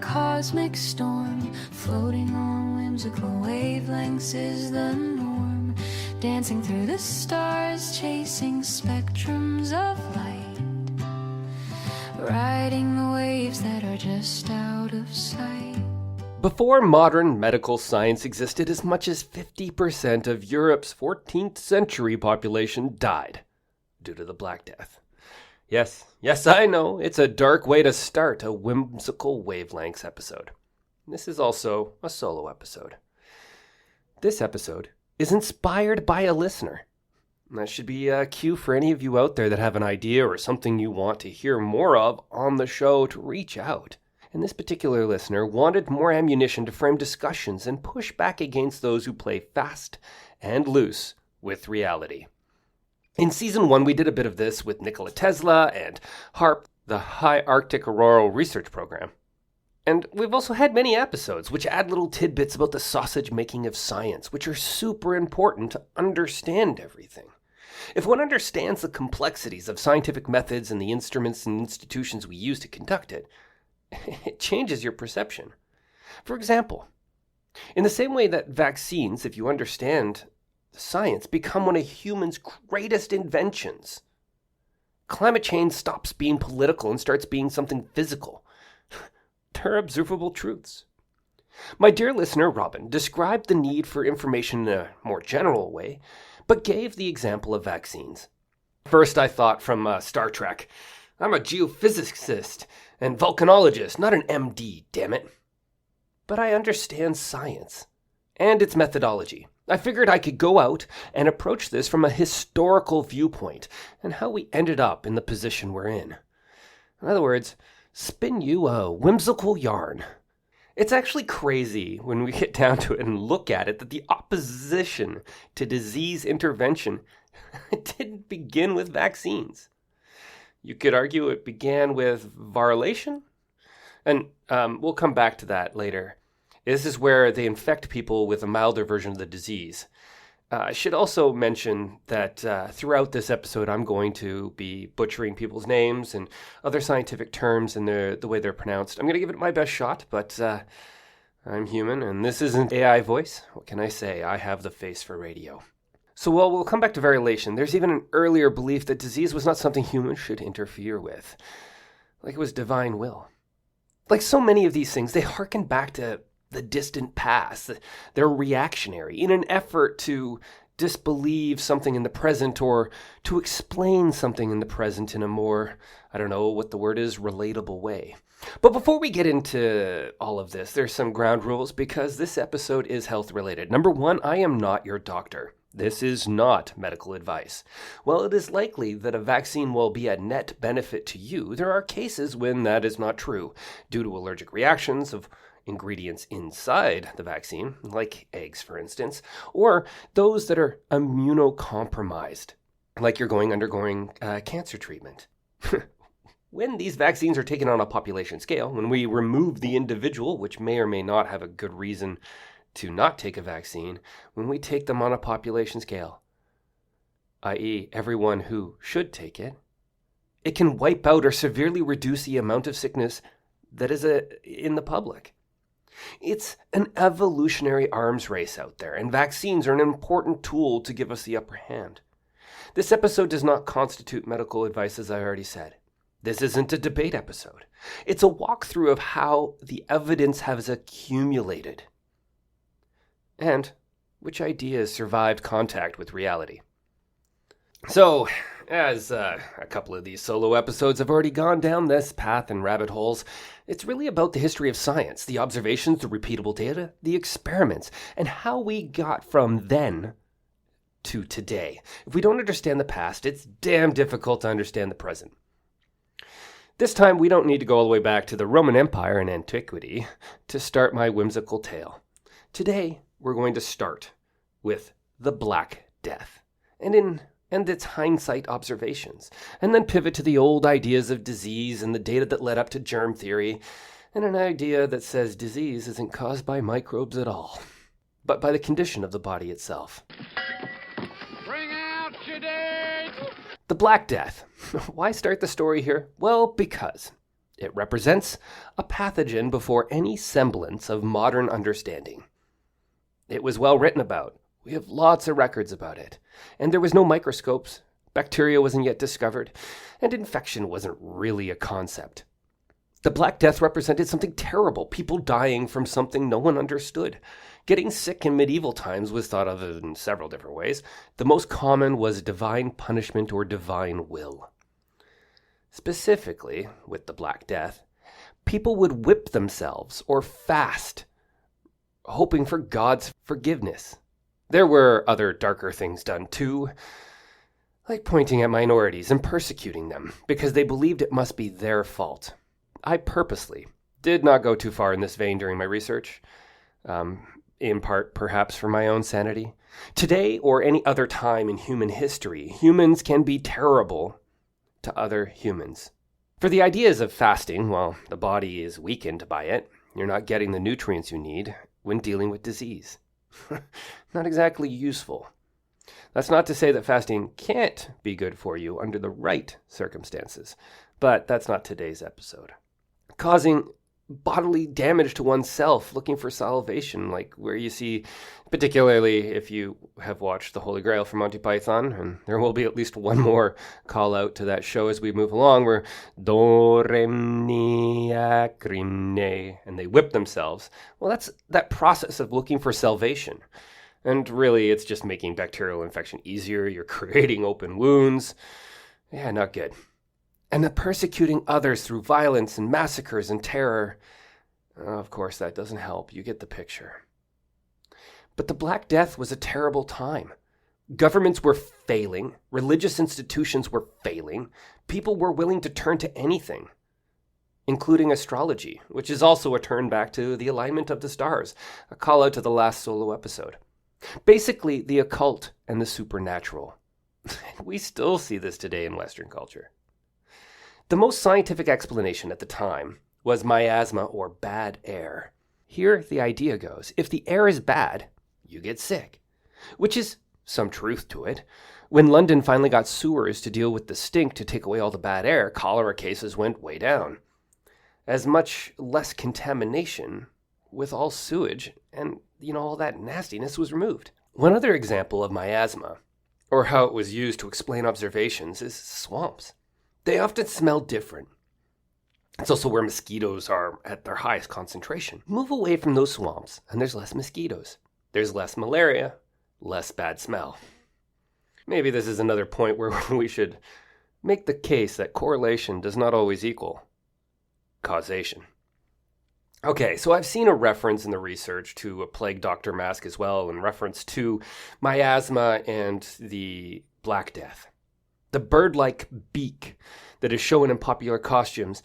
cosmic storm. Floating on whimsical wavelengths is the norm. Dancing through the stars, chasing spectrums of light. Riding the waves that are just out of sight. Before modern medical science existed, as much as 50% of Europe's 14th century population died due to the Black Death. Yes, I know, it's a dark way to start a whimsical wavelengths episode. This is also a solo episode. This episode is inspired by a listener. That should be a cue for any of you out there that have an idea or something you want to hear more of on the show to reach out. And this particular listener wanted more ammunition to frame discussions and push back against those who play fast and loose with reality. In Season 1, we did a bit of this with Nikola Tesla and HAARP, the High Arctic Auroral Research Program. And we've also had many episodes which add little tidbits about the sausage making of science, which are super important to understand everything. If one understands the complexities of scientific methods and the instruments and institutions we use to conduct it, it changes your perception. For example, in the same way that vaccines, if you understand the science, become one of humans' greatest inventions, climate change stops being political and starts being something physical. They're observable truths. My dear listener, Robin, described the need for information in a more general way, but gave the example of vaccines. First, I thought from Star Trek. I'm a geophysicist and volcanologist, not an MD, damn it. But I understand science and its methodology. I figured I could go out and approach this from a historical viewpoint and how we ended up in the position we're in. In other words, spin you a whimsical yarn. It's actually crazy when we get down to it and look at it that the opposition to disease intervention didn't begin with vaccines. You could argue it began with Variolation, and we'll come back to that later. This is where they infect people with a milder version of the disease. I should also mention that throughout this episode, I'm going to be butchering people's names and other scientific terms and the way they're pronounced. I'm going to give it my best shot, but I'm human, and this isn't AI voice. What can I say? I have the face for radio. So while we'll come back to variolation, there's even an earlier belief that disease was not something humans should interfere with, like it was divine will. Like so many of these things, they harken back to the distant past. They're reactionary in an effort to disbelieve something in the present or to explain something in the present in a more, I don't know what the word is, relatable way. But before we get into all of this, there's some ground rules because this episode is health related. Number one, I am not your doctor. This is not medical advice. While it is likely that a vaccine will be a net benefit to you, there are cases when that is not true, due to allergic reactions of ingredients inside the vaccine, like eggs for instance, or those that are immunocompromised, like you're undergoing cancer treatment. When these vaccines are taken on a population scale, when we remove the individual, which may or may not have a good reason to not take a vaccine, when we take them on a population scale, i.e. everyone who should take it, it can wipe out or severely reduce the amount of sickness that is in the public. It's an evolutionary arms race out there, and vaccines are an important tool to give us the upper hand. This episode does not constitute medical advice, as I already said. This isn't a debate episode. It's a walkthrough of how the evidence has accumulated and which ideas survived contact with reality. So, as a couple of these solo episodes have already gone down this path and rabbit holes, it's really about the history of science, the observations, the repeatable data, the experiments, and how we got from then to today. If we don't understand the past, it's damn difficult to understand the present. This time, we don't need to go all the way back to the Roman Empire in antiquity to start my whimsical tale. Today, we're going to start with the Black Death and its hindsight observations, and then pivot to the old ideas of disease and the data that led up to germ theory, and an idea that says disease isn't caused by microbes at all, but by the condition of the body itself. Bring out your date! The Black Death. Why start the story here? Well, because It represents a pathogen before any semblance of modern understanding. It was well written about. We have lots of records about it. And there was no microscopes. Bacteria wasn't yet discovered. And infection wasn't really a concept. The Black Death represented something terrible, people dying from something no one understood. Getting sick in medieval times was thought of in several different ways. The most common was divine punishment or divine will. Specifically, with the Black Death, people would whip themselves or fast, hoping for God's forgiveness. There were other darker things done too, like pointing at minorities and persecuting them because they believed it must be their fault. I purposely did not go too far in this vein during my research, in part perhaps for my own sanity. Today or any other time in human history, humans can be terrible to other humans. For the ideas of fasting, well, the body is weakened by it. You're not getting the nutrients you need when dealing with disease. Not exactly useful. That's not to say that fasting can't be good for you under the right circumstances, but that's not today's episode. Causing bodily damage to oneself, looking for salvation, like where you see, particularly if you have watched The Holy Grail from Monty Python, and there will be at least one more call out to that show as we move along, where do, re, mi, a, crim, ne, and they whip themselves. Well, that's that process of looking for salvation. And really, it's just making bacterial infection easier. You're creating open wounds. Yeah, not good. And the persecuting others through violence and massacres and terror. Of course, that doesn't help. You get the picture. But the Black Death was a terrible time. Governments were failing. Religious institutions were failing. People were willing to turn to anything, including astrology, which is also a turn back to the alignment of the stars, a call out to the last solo episode. Basically, the occult and the supernatural. We still see this today in Western culture. The most scientific explanation at the time was miasma, or bad air. Here the idea goes, if the air is bad, you get sick. Which is some truth to it. When London finally got sewers to deal with the stink to take away all the bad air, cholera cases went way down. As much less contamination with all sewage and, all that nastiness was removed. One other example of miasma, or how it was used to explain observations, is swamps. They often smell different. It's also where mosquitoes are at their highest concentration. Move away from those swamps, and there's less mosquitoes. There's less malaria, less bad smell. Maybe this is another point where we should make the case that correlation does not always equal causation. Okay, so I've seen a reference in the research to a plague doctor mask as well, in reference to miasma and the Black Death. The bird-like beak that is shown in popular costumes.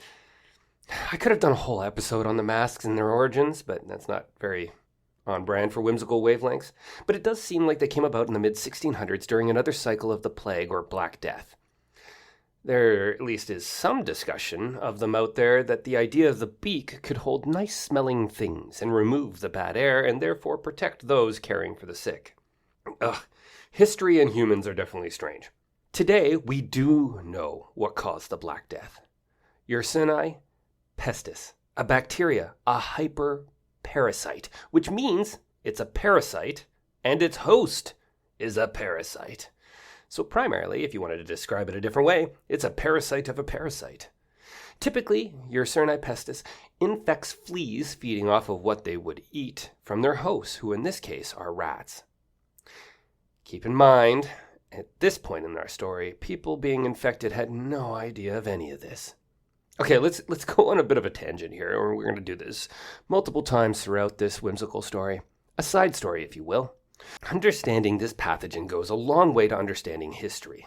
I could have done a whole episode on the masks and their origins, but that's not very on brand for whimsical wavelengths. But it does seem like they came about in the mid-1600s during another cycle of the plague or Black Death. There at least is some discussion of them out there that the idea of the beak could hold nice-smelling things and remove the bad air and therefore protect those caring for the sick. History and humans are definitely strange. Today, we do know what caused the Black Death. Yersinia pestis, a bacteria, a hyperparasite, which means it's a parasite and its host is a parasite. So primarily, if you wanted to describe it a different way, it's a parasite of a parasite. Typically, Yersinia pestis infects fleas feeding off of what they would eat from their hosts, who in this case are rats. Keep in mind, at this point in our story, people being infected had no idea of any of this. Okay, let's go on a bit of a tangent here, or we're going to do this multiple times throughout this whimsical story. A side story, if you will. Understanding this pathogen goes a long way to understanding history.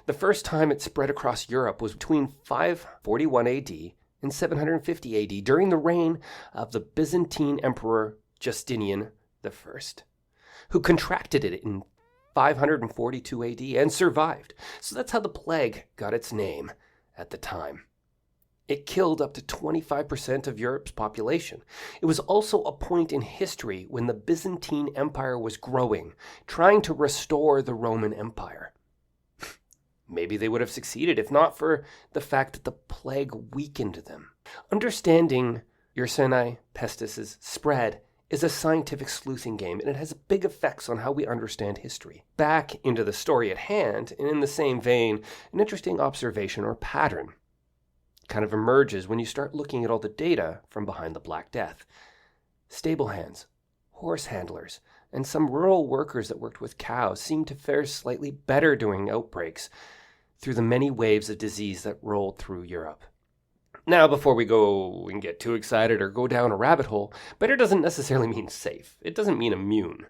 The first time it spread across Europe was between 541 AD and 750 AD during the reign of the Byzantine Emperor Justinian I, who contracted it in 542 AD and survived. So that's how the plague got its name at the time. It killed up to 25% of Europe's population. It was also a point in history when the Byzantine Empire was growing, trying to restore the Roman Empire. Maybe they would have succeeded if not for the fact that the plague weakened them. Understanding Yersinia pestis' spread is a scientific sleuthing game, and it has big effects on how we understand history. Back into the story at hand, and in the same vein, an interesting observation or pattern kind of emerges when you start looking at all the data from behind the Black Death. Stable hands, horse handlers, and some rural workers that worked with cows seemed to fare slightly better during outbreaks through the many waves of disease that rolled through Europe. Now, before we go and get too excited or go down a rabbit hole, better doesn't necessarily mean safe. It doesn't mean immune.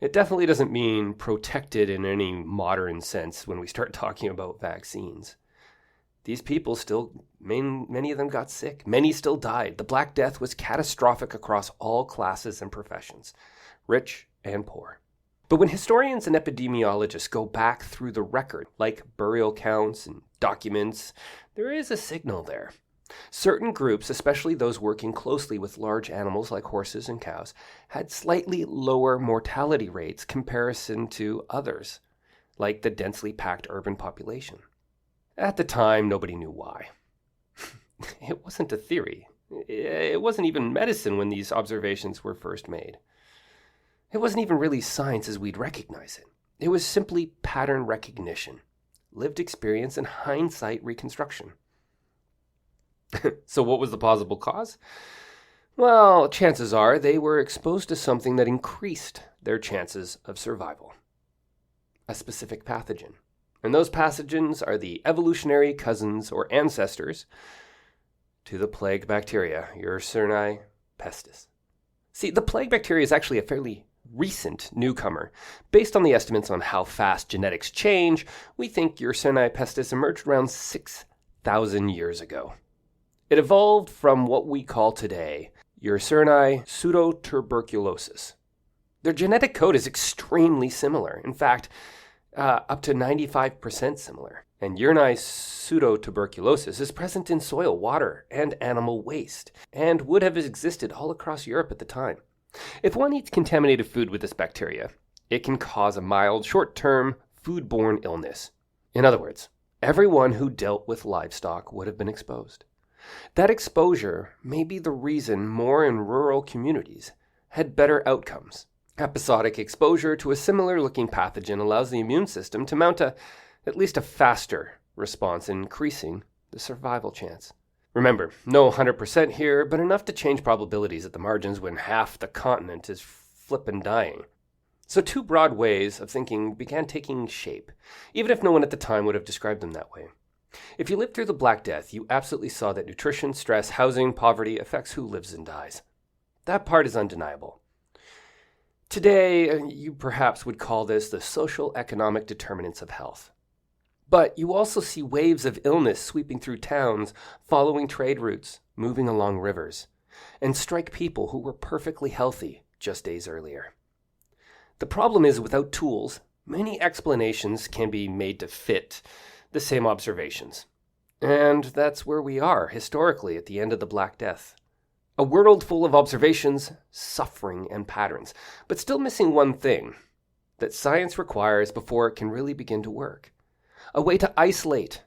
It definitely doesn't mean protected in any modern sense when we start talking about vaccines. These people still, many of them got sick. Many still died. The Black Death was catastrophic across all classes and professions, rich and poor. But when historians and epidemiologists go back through the record, like burial counts and documents, there is a signal there. Certain groups, especially those working closely with large animals like horses and cows, had slightly lower mortality rates comparison to others, like the densely packed urban population. At the time, nobody knew why. It wasn't a theory. It wasn't even medicine when these observations were first made. It wasn't even really science as we'd recognize it. It was simply pattern recognition, lived experience, and hindsight reconstruction. So what was the plausible cause? Well, chances are they were exposed to something that increased their chances of survival. A specific pathogen. And those pathogens are the evolutionary cousins or ancestors to the plague bacteria, Yersinia pestis. See, the plague bacteria is actually a fairly recent newcomer. Based on the estimates on how fast genetics change, we think Yersinia pestis emerged around 6,000 years ago. It evolved from what we call today Yersinia pseudotuberculosis. Their genetic code is extremely similar. In fact, up to 95% similar. And Yersinia pseudotuberculosis is present in soil, water, and animal waste, and would have existed all across Europe at the time. If one eats contaminated food with this bacteria, it can cause a mild, short-term, foodborne illness. In other words, everyone who dealt with livestock would have been exposed. That exposure may be the reason more in rural communities had better outcomes. Episodic exposure to a similar-looking pathogen allows the immune system to mount at least a faster response, increasing the survival chance. Remember, no 100% here, but enough to change probabilities at the margins when half the continent is flippin' dying. So two broad ways of thinking began taking shape, even if no one at the time would have described them that way. If you lived through the Black Death, you absolutely saw that nutrition, stress, housing, poverty affects who lives and dies. That part is undeniable. Today, you perhaps would call this the social economic determinants of health. But you also see waves of illness sweeping through towns, following trade routes, moving along rivers, and strike people who were perfectly healthy just days earlier. The problem is, without tools, many explanations can be made to fit the same observations. And that's where we are, historically, at the end of the Black Death. A world full of observations, suffering, and patterns, but still missing one thing that science requires before it can really begin to work. A way to isolate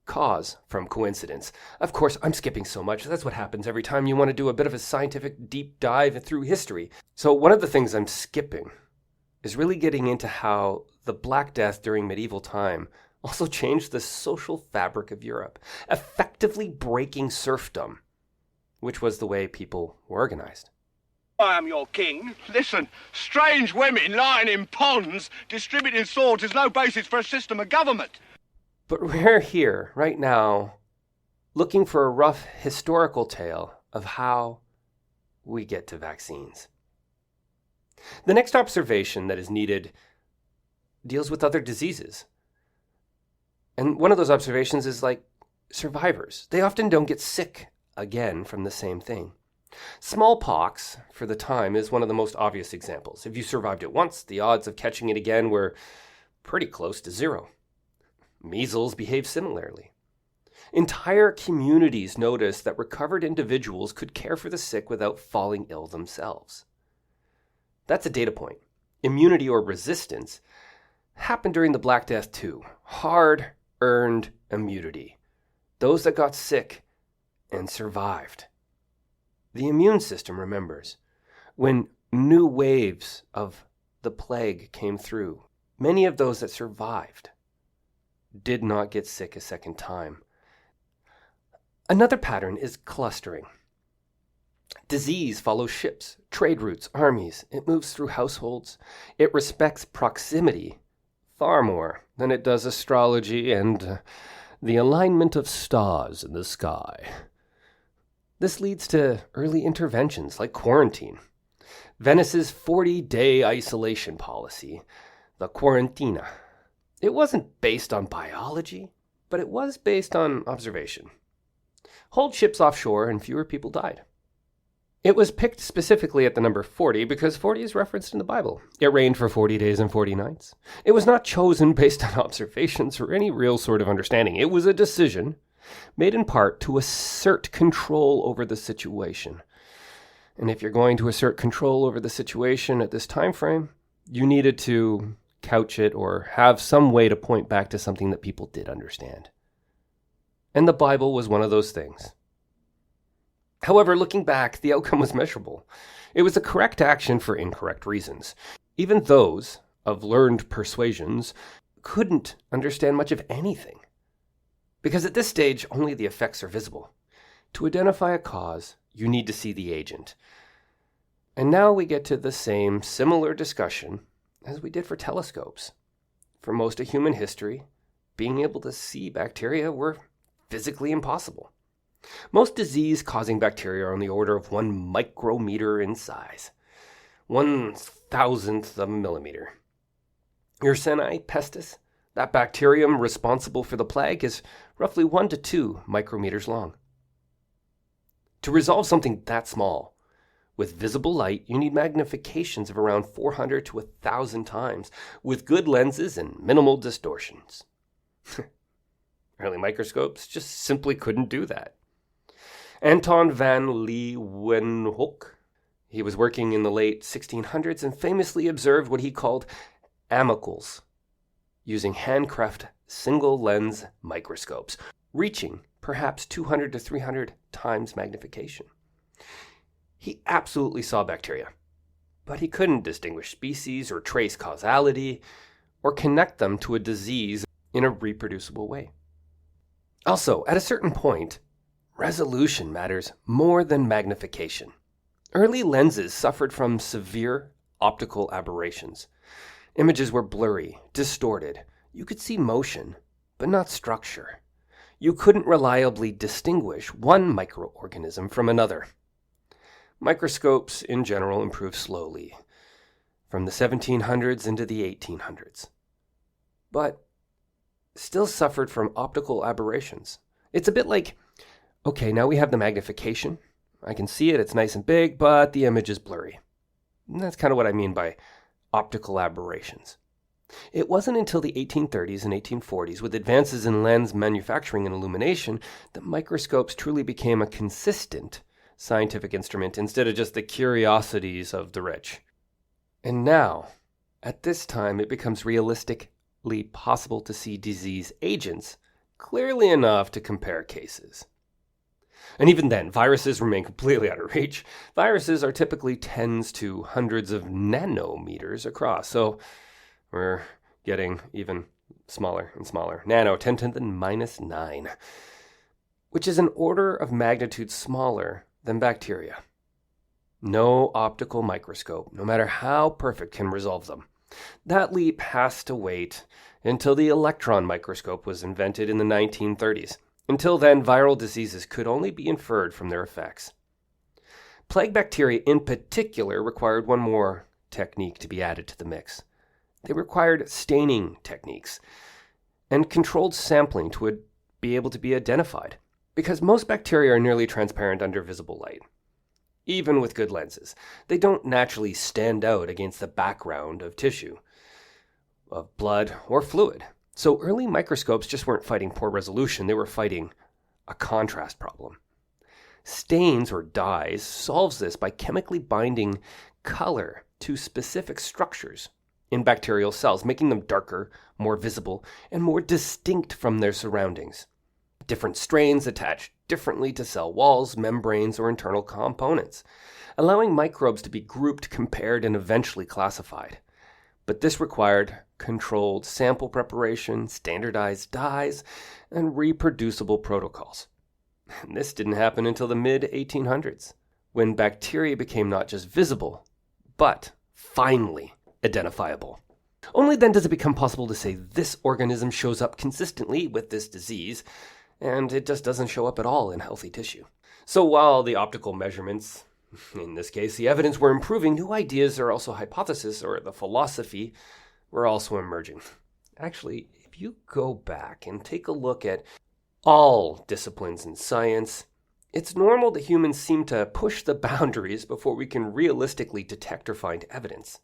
cause from coincidence. Of course, I'm skipping so much. That's what happens every time you want to do a bit of a scientific deep dive through history. So one of the things I'm skipping is really getting into how the Black Death during medieval time also changed the social fabric of Europe, effectively breaking serfdom, which was the way people were organized. I am your king. Listen, strange women lying in ponds distributing swords is no basis for a system of government. But we're here, right now, looking for a rough historical tale of how we get to vaccines. The next observation that is needed deals with other diseases. And one of those observations is like survivors. They often don't get sick again from the same thing. Smallpox, for the time, is one of the most obvious examples. If you survived it once, the odds of catching it again were pretty close to zero. Measles behave similarly. Entire communities noticed that recovered individuals could care for the sick without falling ill themselves. That's a data point. Immunity or resistance happened during the Black Death too. Hard-earned immunity. Those that got sick and survived. The immune system remembers. When new waves of the plague came through, many of those that survived did not get sick a second time. Another pattern is clustering. Disease follows ships, trade routes, armies. It moves through households. It respects proximity far more than it does astrology and the alignment of stars in the sky. This leads to early interventions like quarantine. Venice's 40-day isolation policy, the Quarantina. It wasn't based on biology, but it was based on observation. Hold ships offshore and fewer people died. It was picked specifically at the number 40 because 40 is referenced in the Bible. It rained for 40 days and 40 nights. It was not chosen based on observations or any real sort of understanding. It was a decision made in part to assert control over the situation. And if you're going to assert control over the situation at this time frame, you needed to couch it or have some way to point back to something that people did understand. And the Bible was one of those things. However, looking back, the outcome was measurable. It was a correct action for incorrect reasons. Even those of learned persuasions couldn't understand much of anything. Because at this stage, only the effects are visible. To identify a cause, you need to see the agent. And now we get to the same similar discussion as we did for telescopes. For most of human history, being able to see bacteria were physically impossible. Most disease-causing bacteria are on the order of 1 micrometer in size, 1,000th of a millimeter. Yersinia pestis, that bacterium responsible for the plague, is roughly 1 to 2 micrometers long. To resolve something that small, with visible light, you need magnifications of around 400 to 1,000 times, with good lenses and minimal distortions. Early microscopes just simply couldn't do that. Anton van Leeuwenhoek, he was working in the late 1600s and famously observed what he called amicles, using handcraft single-lens microscopes, reaching perhaps 200 to 300 times magnification. He absolutely saw bacteria, but he couldn't distinguish species or trace causality or connect them to a disease in a reproducible way. Also, at a certain point, resolution matters more than magnification. Early lenses suffered from severe optical aberrations. Images were blurry, distorted. You could see motion, but not structure. You couldn't reliably distinguish one microorganism from another. Microscopes, in general, improved slowly, from the 1700s into the 1800s. But still suffered from optical aberrations. It's a bit like, okay, now we have the magnification. I can see it, it's nice and big, but the image is blurry. And that's kind of what I mean by optical aberrations. It wasn't until the 1830s and 1840s, with advances in lens manufacturing and illumination, that microscopes truly became a consistent scientific instrument instead of just the curiosities of the rich. And now, at this time, it becomes realistically possible to see disease agents clearly enough to compare cases. And even then, viruses remain completely out of reach. Viruses are typically tens to hundreds of nanometers across, so we're getting even smaller and smaller. Nano, 10 to the minus 9, which is an order of magnitude smaller than bacteria. No optical microscope, no matter how perfect, can resolve them. That leap has to wait until the electron microscope was invented in the 1930s. Until then, viral diseases could only be inferred from their effects. Plague bacteria in particular required one more technique to be added to the mix. They required staining techniques and controlled sampling to be able to be identified, because most bacteria are nearly transparent under visible light. Even with good lenses, they don't naturally stand out against the background of tissue, of blood, or fluid. So early microscopes just weren't fighting poor resolution, they were fighting a contrast problem. Stains or dyes solves this by chemically binding color to specific structures in bacterial cells, making them darker, more visible, and more distinct from their surroundings. Different strains attach differently to cell walls, membranes, or internal components, allowing microbes to be grouped, compared, and eventually classified. But this required controlled sample preparation, standardized dyes, and reproducible protocols. And this didn't happen until the mid-1800s, when bacteria became not just visible, but finally identifiable. Only then does it become possible to say this organism shows up consistently with this disease, and it just doesn't show up at all in healthy tissue. So while the optical measurements, in this case the evidence, were improving, new ideas or also hypotheses or the philosophy were also emerging. Actually, if you go back and take a look at all disciplines in science, it's normal that humans seem to push the boundaries before we can realistically detect or find evidence.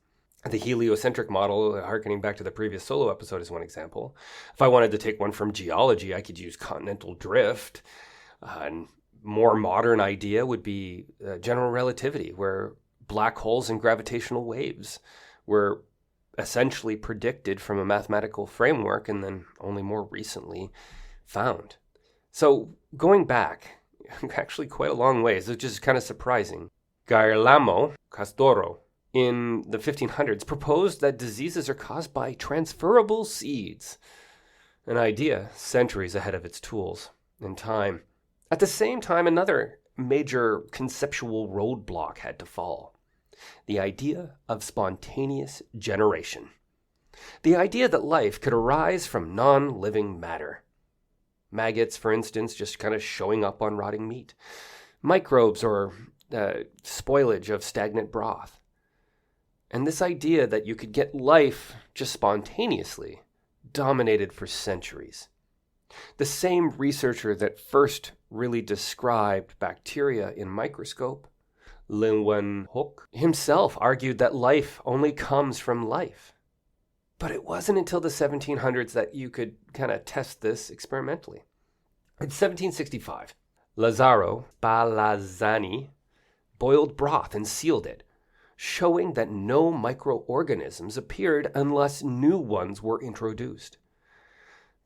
The heliocentric model, harkening back to the previous solo episode, is one example. If I wanted to take one from geology, I could use continental drift. A more modern idea would be general relativity, where black holes and gravitational waves were essentially predicted from a mathematical framework and then only more recently found. So going back, actually quite a long ways, which is kind of surprising. Girolamo Castoro, in the 1500s, proposed that diseases are caused by transferable seeds, an idea centuries ahead of its tools and time. At the same time, another major conceptual roadblock had to fall: the idea of spontaneous generation. The idea that life could arise from non-living matter. Maggots, for instance, just kind of showing up on rotting meat. Microbes or spoilage of stagnant broth. And this idea that you could get life just spontaneously dominated for centuries. The same researcher that first really described bacteria in Microscope, Leeuwenhoek, himself argued that life only comes from life. But it wasn't until the 1700s that you could kind of test this experimentally. In 1765, Lazzaro Spallanzani boiled broth and sealed it, showing that no microorganisms appeared unless new ones were introduced.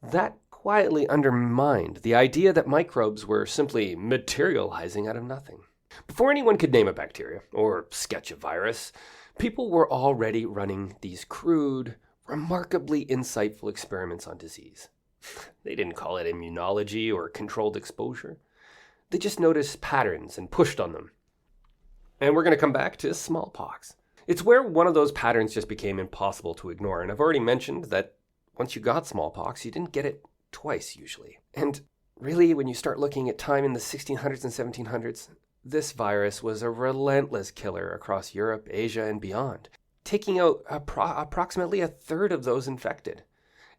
That quietly undermined the idea that microbes were simply materializing out of nothing. Before anyone could name a bacteria or sketch a virus, people were already running these crude, remarkably insightful experiments on disease. They didn't call it immunology or controlled exposure. They just noticed patterns and pushed on them. And we're going to come back to smallpox. It's where one of those patterns just became impossible to ignore. And I've already mentioned that once you got smallpox, you didn't get it twice usually. And really, when you start looking at time in the 1600s and 1700s, this virus was a relentless killer across Europe, Asia, and beyond, taking out approximately a third of those infected.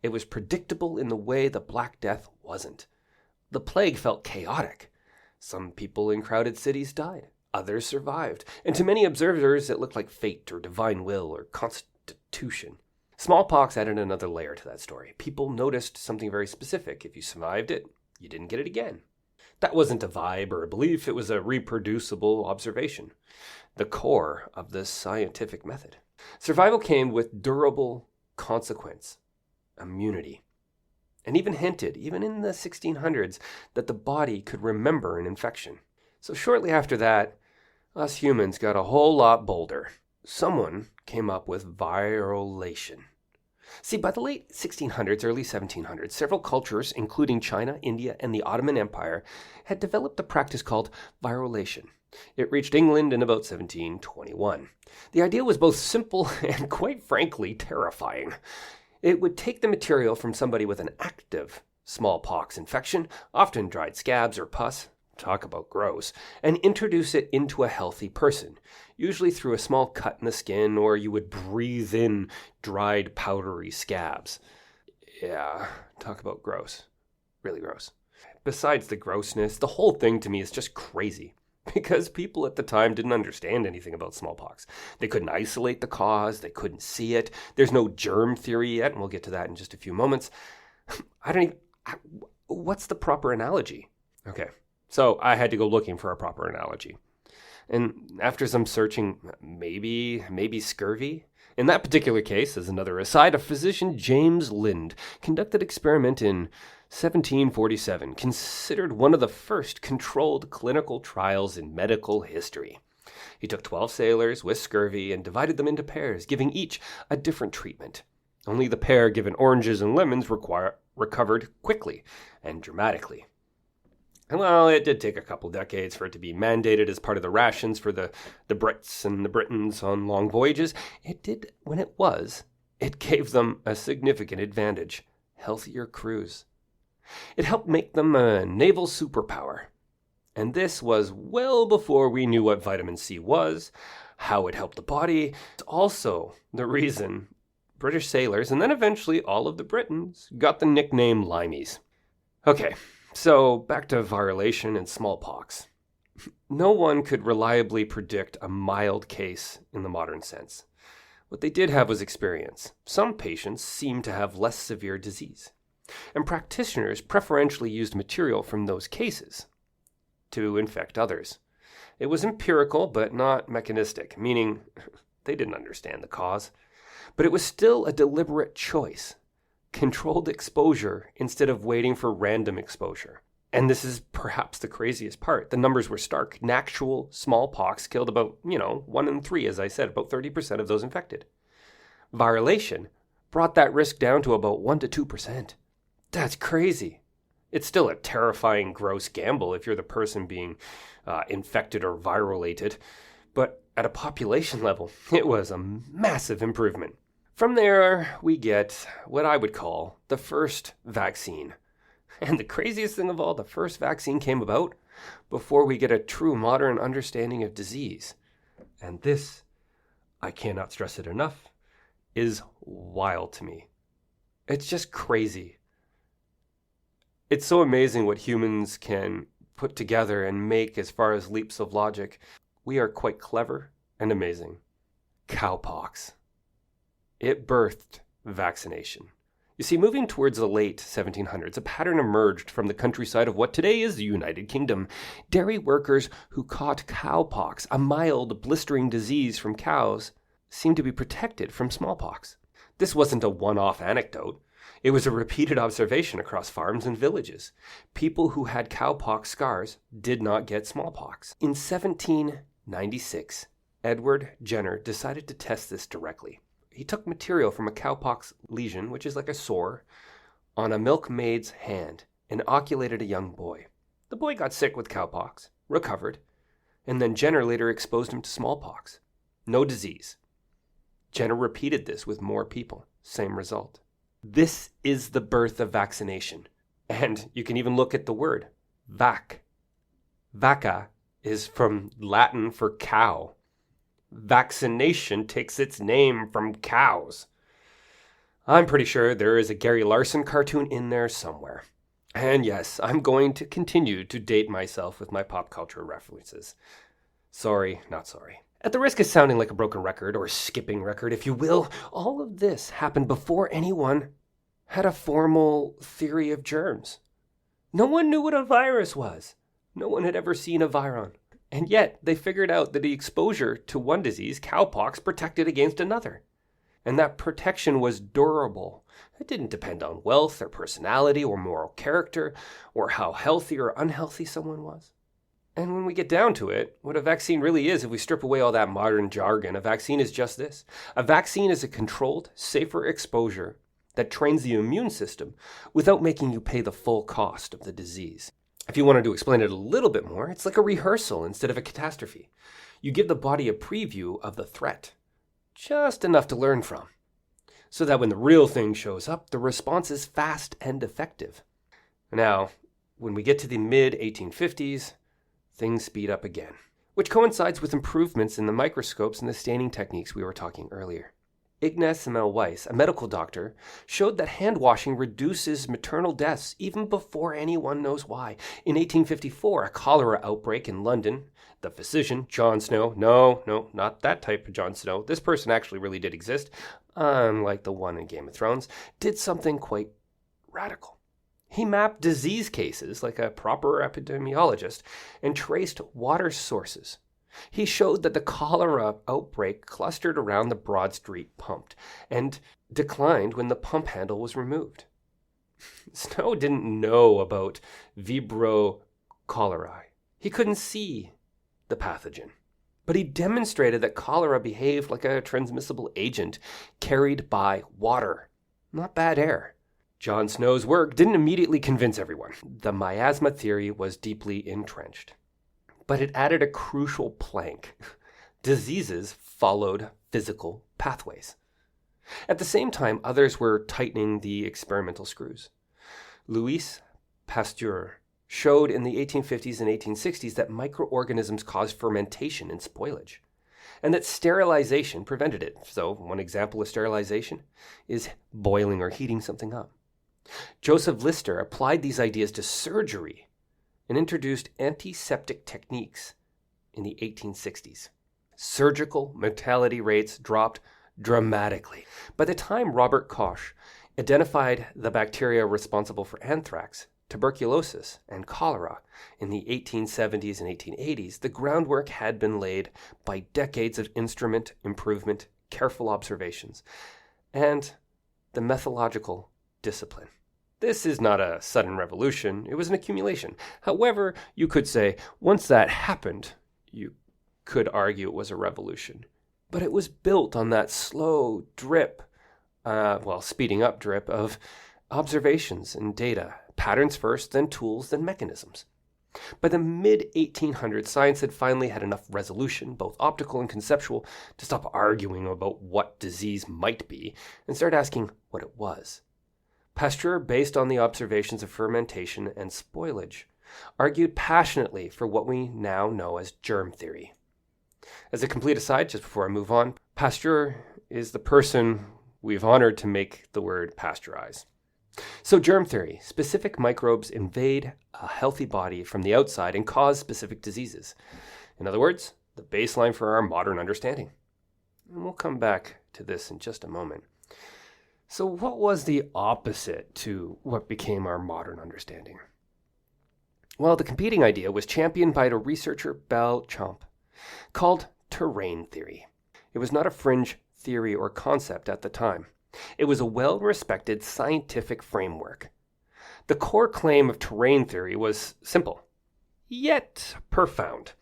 It was predictable in the way the Black Death wasn't. The plague felt chaotic. Some people in crowded cities died. Others survived, and to many observers it looked like fate or divine will or constitution. Smallpox added another layer to that story. People noticed something very specific. If you survived it, you didn't get it again. That wasn't a vibe or a belief, it was a reproducible observation, the core of this scientific method. Survival came with durable consequence, immunity, and even hinted, even in the 1600s, that the body could remember an infection. So shortly after that, us humans got a whole lot bolder. Someone came up with Variolation. See, by the late 1600s, early 1700s, several cultures, including China, India, and the Ottoman Empire, had developed a practice called Variolation. It reached England in about 1721. The idea was both simple and, quite frankly, terrifying. It would take the material from somebody with an active smallpox infection, often dried scabs or pus, talk about gross, and introduce it into a healthy person, usually through a small cut in the skin, or you would breathe in dried powdery scabs. Yeah, talk about gross. Really gross. Besides the grossness, the whole thing to me is just crazy, because people at the time didn't understand anything about smallpox. They couldn't isolate the cause, they couldn't see it. There's no germ theory yet, and we'll get to that in just a few moments. What's the proper analogy? Okay. So I had to go looking for a proper analogy. And after some searching, maybe scurvy? In that particular case, as another aside, a physician, James Lind, conducted an experiment in 1747, considered one of the first controlled clinical trials in medical history. He took 12 sailors with scurvy and divided them into pairs, giving each a different treatment. Only the pair given oranges and lemons recovered quickly and dramatically. And while it did take a couple decades for it to be mandated as part of the rations for the Brits and the Britons on long voyages, it gave them a significant advantage: healthier crews. It helped make them a naval superpower. And this was well before we knew what vitamin C was, how it helped the body. It's also the reason British sailors, and then eventually all of the Britons, got the nickname limeys. Okay, so back to variolation and smallpox. No one could reliably predict a mild case in the modern sense. What they did have was experience. Some patients seemed to have less severe disease, and practitioners preferentially used material from those cases to infect others. It was empirical but not mechanistic, meaning they didn't understand the cause. But it was still a deliberate choice. Controlled exposure instead of waiting for random exposure. And this is perhaps the craziest part. The numbers were stark. Actual smallpox killed about, 1 in 3, as I said, about 30% of those infected. Variolation brought that risk down to about 1 to 2%. That's crazy. It's still a terrifying, gross gamble if you're the person being infected or virulated. But at a population level, it was a massive improvement. From there, we get what I would call the first vaccine. And the craziest thing of all, the first vaccine came about before we get a true modern understanding of disease. And this, I cannot stress it enough, is wild to me. It's just crazy. It's so amazing what humans can put together and make as far as leaps of logic. We are quite clever and amazing. Cowpox. It birthed vaccination. You see, moving towards the late 1700s, a pattern emerged from the countryside of what today is the United Kingdom. Dairy workers who caught cowpox, a mild, blistering disease from cows, seemed to be protected from smallpox. This wasn't a one-off anecdote. It was a repeated observation across farms and villages. People who had cowpox scars did not get smallpox. In 1796, Edward Jenner decided to test this directly. He took material from a cowpox lesion, which is like a sore, on a milkmaid's hand and inoculated a young boy. The boy got sick with cowpox, recovered, and then Jenner later exposed him to smallpox. No disease. Jenner repeated this with more people. Same result. This is the birth of vaccination. And you can even look at the word, vac. Vacca is from Latin for cow. Vaccination takes its name from cows. I'm pretty sure there is a Gary Larson cartoon in there somewhere. And yes, I'm going to continue to date myself with my pop culture references. Sorry, not sorry. At the risk of sounding like a broken record, or skipping record, if you will, all of this happened before anyone had a formal theory of germs. No one knew what a virus was. No one had ever seen a viron. And yet, they figured out that the exposure to one disease, cowpox, protected against another. And that protection was durable. It didn't depend on wealth or personality or moral character or how healthy or unhealthy someone was. And when we get down to it, what a vaccine really is, if we strip away all that modern jargon, a vaccine is just this. A vaccine is a controlled, safer exposure that trains the immune system without making you pay the full cost of the disease. If you wanted to explain it a little bit more, it's like a rehearsal instead of a catastrophe. You give the body a preview of the threat, just enough to learn from, so that when the real thing shows up, the response is fast and effective. Now, when we get to the mid-1850s, things speed up again, which coincides with improvements in the microscopes and the staining techniques we were talking earlier. Ignaz Semmelweis, a medical doctor, showed that hand washing reduces maternal deaths even before anyone knows why. In 1854, a cholera outbreak in London, the physician, John Snow, no, not that type of John Snow, this person actually really did exist, unlike the one in Game of Thrones, did something quite radical. He mapped disease cases like a proper epidemiologist and traced water sources. He showed that the cholera outbreak clustered around the Broad Street pump and declined when the pump handle was removed. Snow didn't know about Vibrio cholerae. He couldn't see the pathogen. But he demonstrated that cholera behaved like a transmissible agent carried by water, not bad air. John Snow's work didn't immediately convince everyone. The miasma theory was deeply entrenched. But it added a crucial plank. Diseases followed physical pathways. At the same time, others were tightening the experimental screws. Louis Pasteur showed in the 1850s and 1860s that microorganisms caused fermentation and spoilage, and that sterilization prevented it. So one example of sterilization is boiling or heating something up. Joseph Lister applied these ideas to surgery and introduced antiseptic techniques in the 1860s. Surgical mortality rates dropped dramatically. By the time Robert Koch identified the bacteria responsible for anthrax, tuberculosis, and cholera in the 1870s and 1880s, the groundwork had been laid by decades of instrument improvement, careful observations, and the methodological discipline. This is not a sudden revolution, it was an accumulation. However, you could say, once that happened, you could argue it was a revolution. But it was built on that slow drip, speeding up drip of observations and data. Patterns first, then tools, then mechanisms. By the mid-1800s, science had finally had enough resolution, both optical and conceptual, to stop arguing about what disease might be and start asking what it was. Pasteur, based on the observations of fermentation and spoilage, argued passionately for what we now know as germ theory. As a complete aside, just before I move on, Pasteur is the person we've honored to make the word pasteurize. So germ theory, specific microbes invade a healthy body from the outside and cause specific diseases. In other words, the baseline for our modern understanding. And we'll come back to this in just a moment. So what was the opposite to what became our modern understanding? Well, the competing idea was championed by the researcher Béchamp, called terrain theory. It was not a fringe theory or concept at the time. It was a well-respected scientific framework. The core claim of terrain theory was simple, yet profound.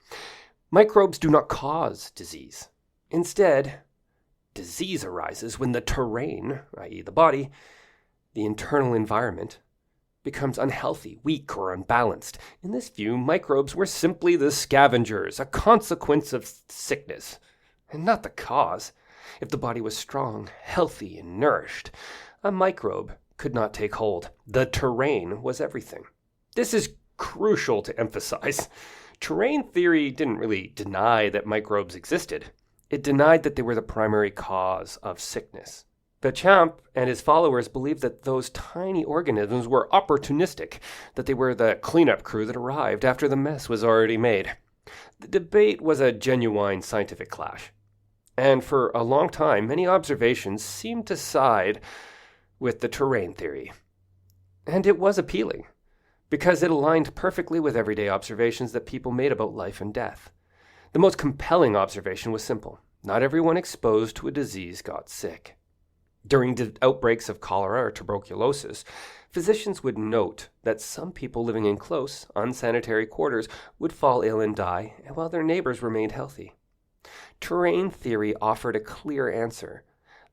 Microbes do not cause disease. Instead, disease arises when the terrain, i.e. the body, the internal environment, becomes unhealthy, weak, or unbalanced. In this view, microbes were simply the scavengers, a consequence of sickness, and not the cause. If the body was strong, healthy, and nourished, a microbe could not take hold. The terrain was everything. This is crucial to emphasize. Terrain theory didn't really deny that microbes existed. It denied that they were the primary cause of sickness. Béchamp and his followers believed that those tiny organisms were opportunistic, that they were the cleanup crew that arrived after the mess was already made. The debate was a genuine scientific clash. And for a long time, many observations seemed to side with the terrain theory. And it was appealing, because it aligned perfectly with everyday observations that people made about life and death. The most compelling observation was simple. Not everyone exposed to a disease got sick. During outbreaks of cholera or tuberculosis, physicians would note that some people living in close, unsanitary quarters would fall ill and die, while their neighbors remained healthy. Terrain theory offered a clear answer.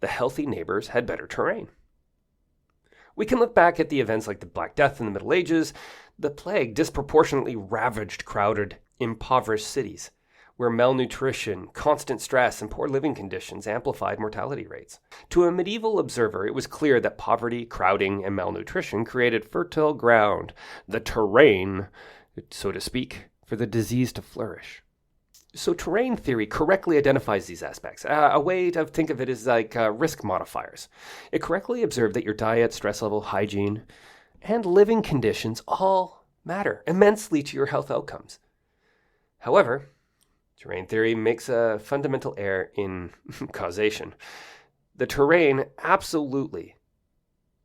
The healthy neighbors had better terrain. We can look back at the events like the Black Death in the Middle Ages. The plague disproportionately ravaged crowded, impoverished cities, where malnutrition, constant stress, and poor living conditions amplified mortality rates. To a medieval observer, it was clear that poverty, crowding, and malnutrition created fertile ground, the terrain, so to speak, for the disease to flourish. So terrain theory correctly identifies these aspects. A way to think of it is like risk modifiers. It correctly observed that your diet, stress level, hygiene, and living conditions all matter immensely to your health outcomes. However, terrain theory makes a fundamental error in causation. The terrain absolutely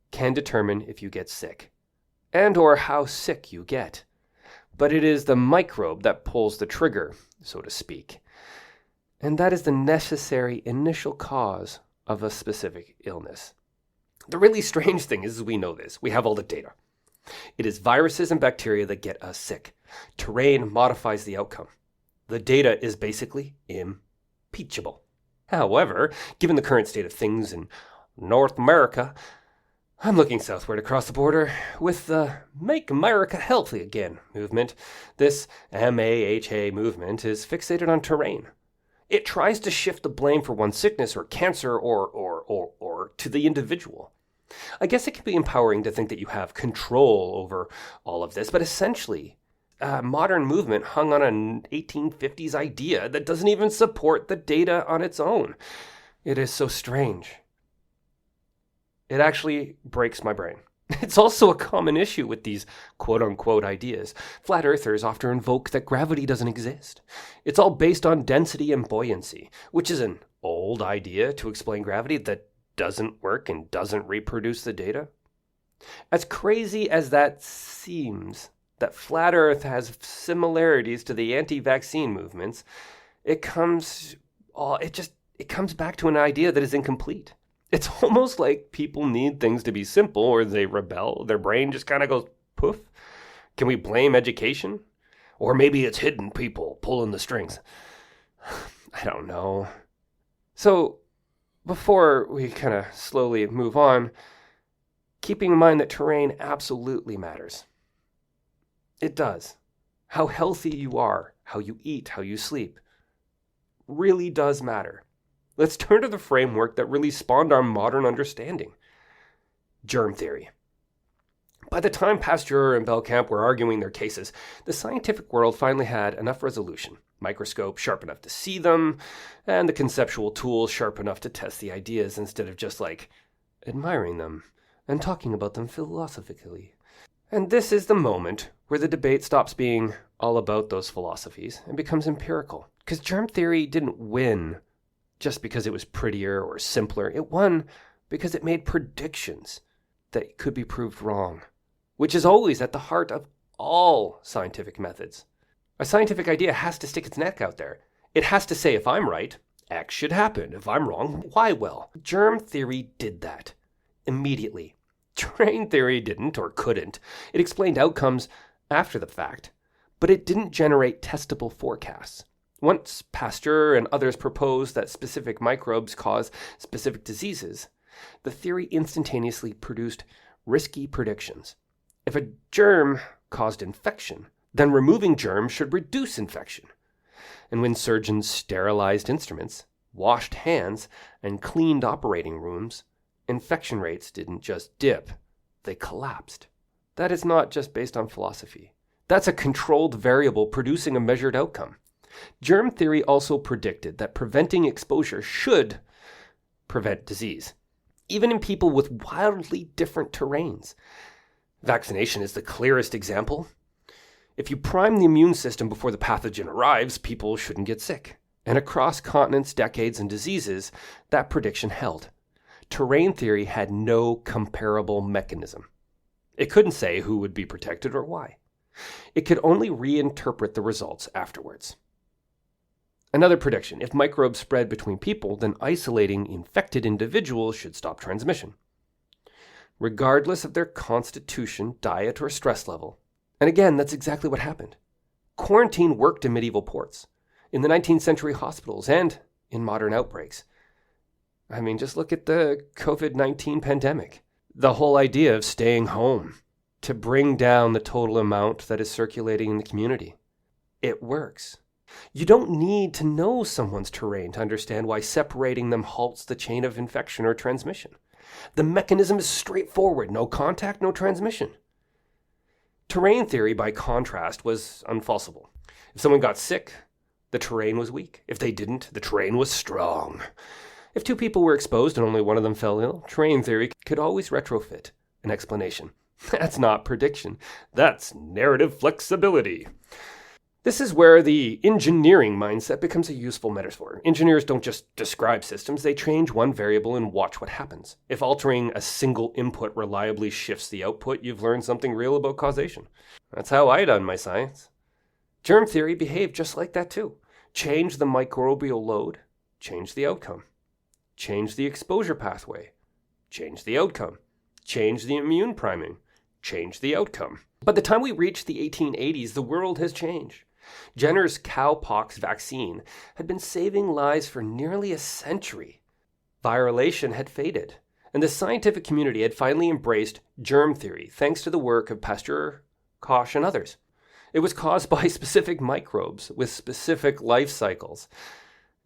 can determine if you get sick, and or how sick you get. But it is the microbe that pulls the trigger, so to speak. And that is the necessary initial cause of a specific illness. The really strange thing is we know this. We have all the data. It is viruses and bacteria that get us sick. Terrain modifies the outcome. The data is basically impeachable. However, given the current state of things in North America, I'm looking southward across the border with the Make America Healthy Again movement. This MAHA movement is fixated on terrain. It tries to shift the blame for one's sickness or cancer or to the individual. I guess it can be empowering to think that you have control over all of this, but essentially, a modern movement hung on an 1850s idea that doesn't even support the data on its own. It is so strange. It actually breaks my brain. It's also a common issue with these quote-unquote ideas. Flat earthers often invoke that gravity doesn't exist. It's all based on density and buoyancy, which is an old idea to explain gravity that doesn't work and doesn't reproduce the data. As crazy as that seems, that flat earth has similarities to the anti-vaccine movements, it comes back to an idea that is incomplete. It's almost like people need things to be simple or they rebel. Their brain just kind of goes poof. Can we blame education? Or maybe it's hidden people pulling the strings. I don't know. So, before we kind of slowly move on, keeping in mind that terrain absolutely matters. It does. How healthy you are, how you eat, how you sleep, really does matter. Let's turn to the framework that really spawned our modern understanding. Germ theory. By the time Pasteur and Belcamp were arguing their cases, the scientific world finally had enough resolution. Microscope sharp enough to see them, and the conceptual tools sharp enough to test the ideas instead of just admiring them and talking about them philosophically. And this is the moment where the debate stops being all about those philosophies and becomes empirical. Because germ theory didn't win just because it was prettier or simpler. It won because it made predictions that could be proved wrong, which is always at the heart of all scientific methods. A scientific idea has to stick its neck out there. It has to say, if I'm right, X should happen. If I'm wrong, Y will. Germ theory did that immediately. Terrain theory didn't or couldn't. It explained outcomes after the fact, but it didn't generate testable forecasts. Once Pasteur and others proposed that specific microbes cause specific diseases, the theory instantaneously produced risky predictions. If a germ caused infection, then removing germs should reduce infection. And when surgeons sterilized instruments, washed hands, and cleaned operating rooms, infection rates didn't just dip, they collapsed. That is not just based on philosophy. That's a controlled variable producing a measured outcome. Germ theory also predicted that preventing exposure should prevent disease, even in people with wildly different terrains. Vaccination is the clearest example. If you prime the immune system before the pathogen arrives, people shouldn't get sick. And across continents, decades, and diseases, that prediction held. Terrain theory had no comparable mechanism. It couldn't say who would be protected or why. It could only reinterpret the results afterwards. Another prediction: if microbes spread between people, then isolating infected individuals should stop transmission, regardless of their constitution, diet, or stress level. And again, that's exactly what happened. Quarantine worked in medieval ports, in the 19th century hospitals, and in modern outbreaks. I mean, just look at the COVID-19 pandemic. The whole idea of staying home to bring down the total amount that is circulating in the community. It works. You don't need to know someone's terrain to understand why separating them halts the chain of infection or transmission. The mechanism is straightforward: no contact, no transmission. Terrain theory, by contrast, was unfalsible. If someone got sick, the terrain was weak. If they didn't, the terrain was strong. If two people were exposed and only one of them fell ill, terrain theory could always retrofit an explanation. That's not prediction. That's narrative flexibility. This is where the engineering mindset becomes a useful metaphor. Engineers don't just describe systems, they change one variable and watch what happens. If altering a single input reliably shifts the output, you've learned something real about causation. That's how I done my science. Germ theory behaved just like that too. Change the microbial load, change the outcome. Change the exposure pathway, change the outcome. Change the immune priming, change the outcome. By the time we reach the 1880s, the world has changed. Jenner's Cowpox vaccine had been saving lives for nearly a century. Variolation had faded, and the scientific community had finally embraced germ theory thanks to the work of Pasteur, Koch, and others. It was caused by specific microbes with specific life cycles,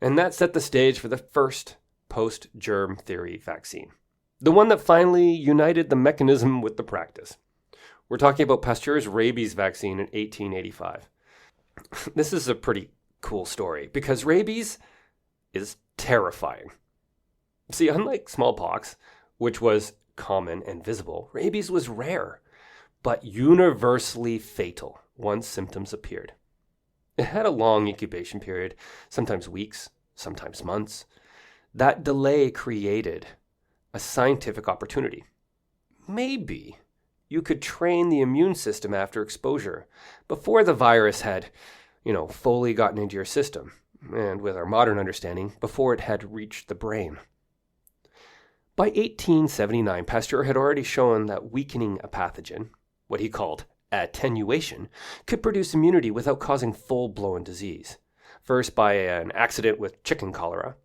and that set the stage for the first post-germ theory vaccine. The one that finally united the mechanism with the practice. We're talking about Pasteur's rabies vaccine in 1885. This is a pretty cool story because rabies is terrifying. See, unlike smallpox, which was common and visible, rabies was rare, but universally fatal once symptoms appeared. It had a long incubation period, sometimes weeks, sometimes months. That delay created a scientific opportunity. Maybe you could train the immune system after exposure before the virus had, fully gotten into your system, and with our modern understanding, before it had reached the brain. By 1879, Pasteur had already shown that weakening a pathogen, what he called attenuation, could produce immunity without causing full-blown disease. First by an accident with chicken cholera,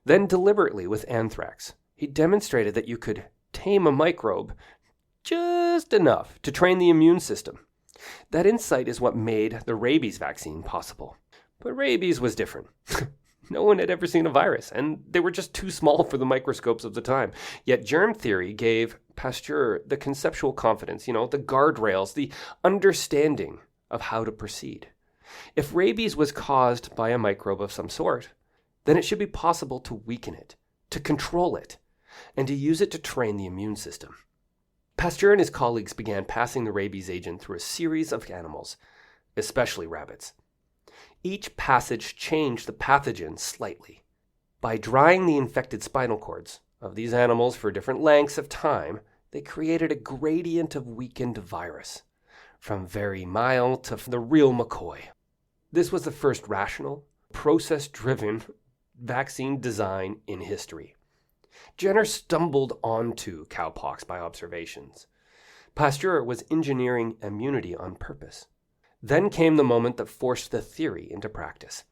then deliberately with anthrax. He demonstrated that you could tame a microbe just enough to train the immune system. That insight is what made the rabies vaccine possible. But rabies was different. No one had ever seen a virus, and they were just too small for the microscopes of the time. Yet germ theory gave Pasteur the conceptual confidence, the guardrails, the understanding of how to proceed. If rabies was caused by a microbe of some sort, then it should be possible to weaken it, to control it, and to use it to train the immune system. Pasteur and his colleagues began passing the rabies agent through a series of animals, especially rabbits. Each passage changed the pathogen slightly. By drying the infected spinal cords of these animals for different lengths of time, they created a gradient of weakened virus, from very mild to the real McCoy. This was the first rational, process-driven vaccine design in history. Jenner stumbled onto cowpox by observations. Pasteur was engineering immunity on purpose. Then came the moment that forced the theory into practice.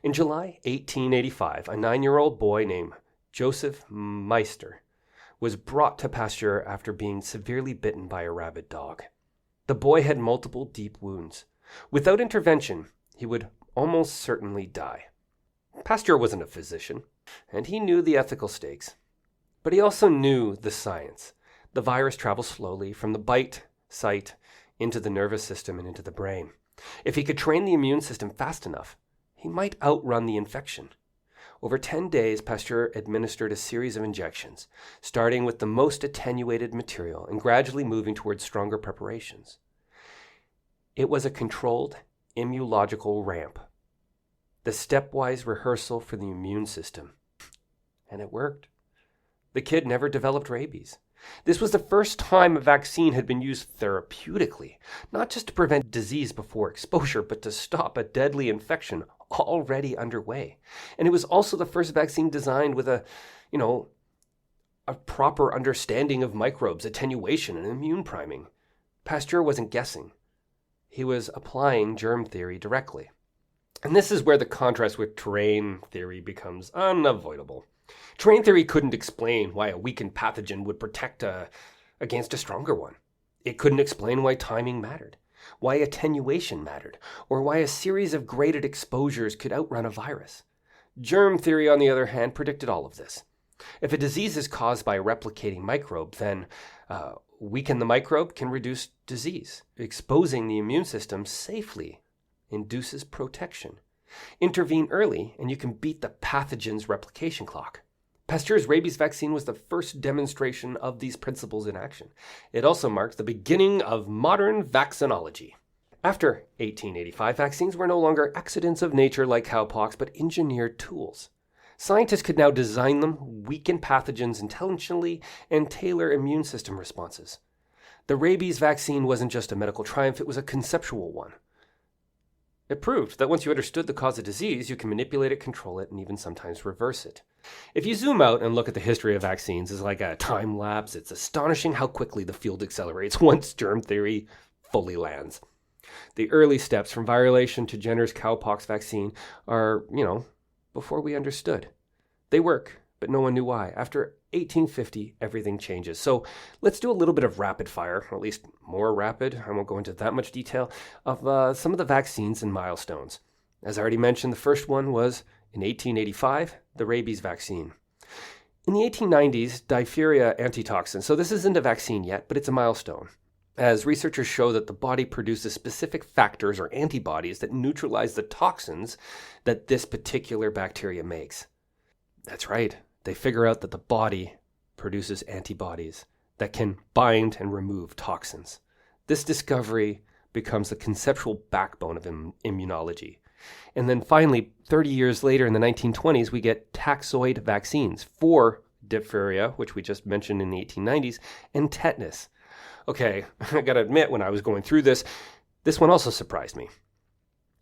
In July 1885, a 9-year-old boy named Joseph Meister was brought to Pasteur after being severely bitten by a rabid dog. The boy had multiple deep wounds. Without intervention, he would almost certainly die. Pasteur wasn't a physician, and he knew the ethical stakes. But he also knew the science. The virus travels slowly from the bite site into the nervous system and into the brain. If he could train the immune system fast enough, he might outrun the infection. Over 10 days, Pasteur administered a series of injections, starting with the most attenuated material and gradually moving towards stronger preparations. It was a controlled immunological ramp, the stepwise rehearsal for the immune system. And it worked. The kid never developed rabies. This was the first time a vaccine had been used therapeutically, not just to prevent disease before exposure, but to stop a deadly infection already underway. And it was also the first vaccine designed with a proper understanding of microbes, attenuation, and immune priming. Pasteur wasn't guessing. He was applying germ theory directly. And this is where the contrast with terrain theory becomes unavoidable. Terrain theory couldn't explain why a weakened pathogen would protect against a stronger one. It couldn't explain why timing mattered, why attenuation mattered, or why a series of graded exposures could outrun a virus. Germ theory, on the other hand, predicted all of this. If a disease is caused by a replicating microbe, then weaken the microbe can reduce disease. Exposing the immune system safely induces protection. Intervene early, and you can beat the pathogen's replication clock. Pasteur's rabies vaccine was the first demonstration of these principles in action. It also marked the beginning of modern vaccinology. After 1885, vaccines were no longer accidents of nature like cowpox, but engineered tools. Scientists could now design them, weaken pathogens intelligently, and tailor immune system responses. The rabies vaccine wasn't just a medical triumph, it was a conceptual one. It proved that once you understood the cause of disease, you can manipulate it, control it, and even sometimes reverse it. If you zoom out and look at the history of vaccines as like a time lapse, it's astonishing how quickly the field accelerates once germ theory fully lands. The early steps from Variolation to Jenner's Cowpox vaccine are, before we understood. They work, but no one knew why. After 1850, everything changes. So let's do a little bit of rapid fire, or at least more rapid. I won't go into that much detail of some of the vaccines and milestones. As I already mentioned, the first one was in 1885, the rabies vaccine. In the 1890s, diphtheria antitoxin. So this isn't a vaccine yet, but it's a milestone, as researchers show that the body produces specific factors or antibodies that neutralize the toxins that this particular bacteria makes. That's right. They figure out that the body produces antibodies that can bind and remove toxins. This discovery becomes the conceptual backbone of immunology. And then finally, 30 years later in the 1920s, we get taxoid vaccines for diphtheria, which we just mentioned in the 1890s, and tetanus. Okay, I gotta admit, when I was going through this one also surprised me.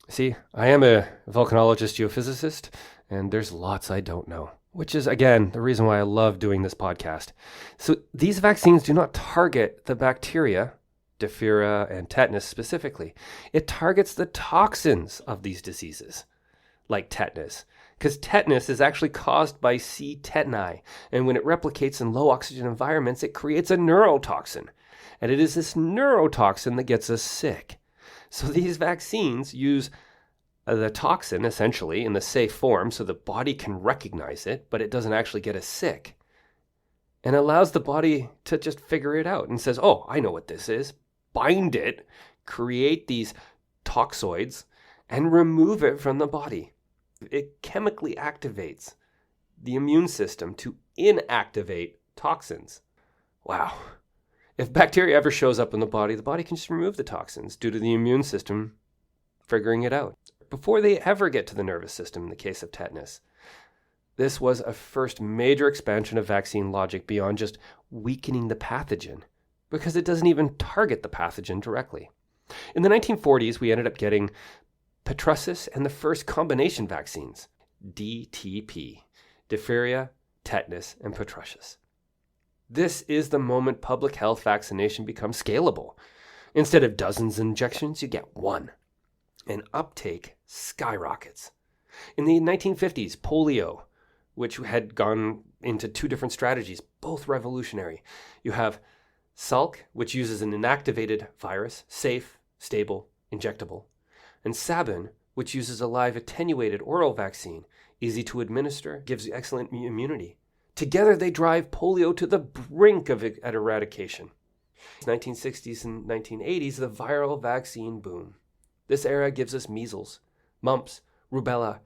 See, I am a volcanologist geophysicist, and there's lots I don't know, which is, again, the reason why I love doing this podcast. So these vaccines do not target the bacteria, diphtheria and tetanus specifically. It targets the toxins of these diseases, like tetanus, because tetanus is actually caused by C. tetani, and when it replicates in low oxygen environments, it creates a neurotoxin, and it is this neurotoxin that gets us sick. So these vaccines use the toxin, essentially, in the safe form so the body can recognize it, but it doesn't actually get us sick. And allows the body to just figure it out and says, oh, I know what this is. Bind it, create these toxoids, and remove it from the body. It chemically activates the immune system to inactivate toxins. Wow. If bacteria ever shows up in the body can just remove the toxins due to the immune system figuring it out before they ever get to the nervous system in the case of tetanus. This was a first major expansion of vaccine logic beyond just weakening the pathogen, because it doesn't even target the pathogen directly. In the 1940s, we ended up getting pertussis and the first combination vaccines, DTP, diphtheria, tetanus, and pertussis. This is the moment public health vaccination becomes scalable. Instead of dozens of injections, you get one. And uptake skyrockets. In the 1950s, polio, which had gone into two different strategies, both revolutionary. You have Salk, which uses an inactivated virus, safe, stable, injectable, and Sabin, which uses a live attenuated oral vaccine, easy to administer, gives excellent immunity. Together they drive polio to the brink of eradication. In the 1960s and 1980s, the viral vaccine boom. This era gives us measles, mumps, rubella,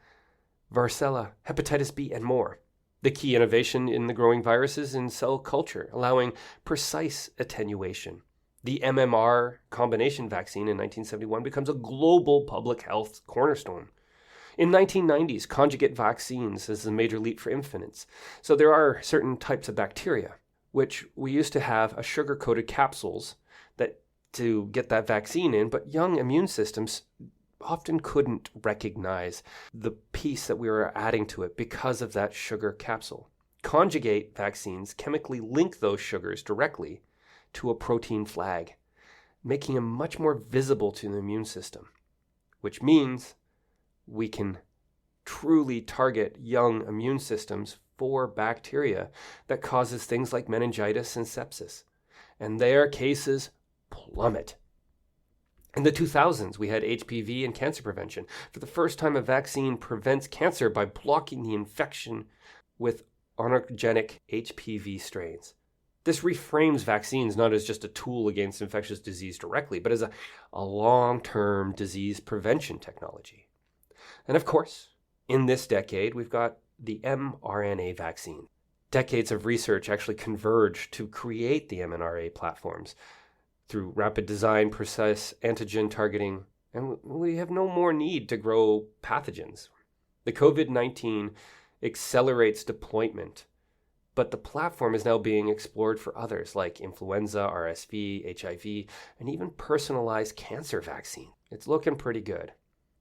varicella, hepatitis B, and more. The key innovation in the growing viruses in cell culture, allowing precise attenuation. The MMR combination vaccine in 1971 becomes a global public health cornerstone. In 1990s, conjugate vaccines is a major leap for infants. So there are certain types of bacteria, which we used to have a sugar-coated capsules that to get that vaccine in, but young immune systems often couldn't recognize the piece that we were adding to it because of that sugar capsule. Conjugate vaccines chemically link those sugars directly to a protein flag, making them much more visible to the immune system, which means we can truly target young immune systems for bacteria that causes things like meningitis and sepsis. And their cases plummet. In the 2000s, we had HPV and cancer prevention. For the first time, a vaccine prevents cancer by blocking the infection with oncogenic HPV strains. This reframes vaccines not as just a tool against infectious disease directly, but as a long-term disease prevention technology. And of course, in this decade, we've got the mRNA vaccine. Decades of research actually converged to create the mRNA platforms through rapid design, precise antigen targeting, and we have no more need to grow pathogens. The COVID-19 accelerates deployment, but the platform is now being explored for others like influenza, RSV, HIV, and even personalized cancer vaccine. It's looking pretty good.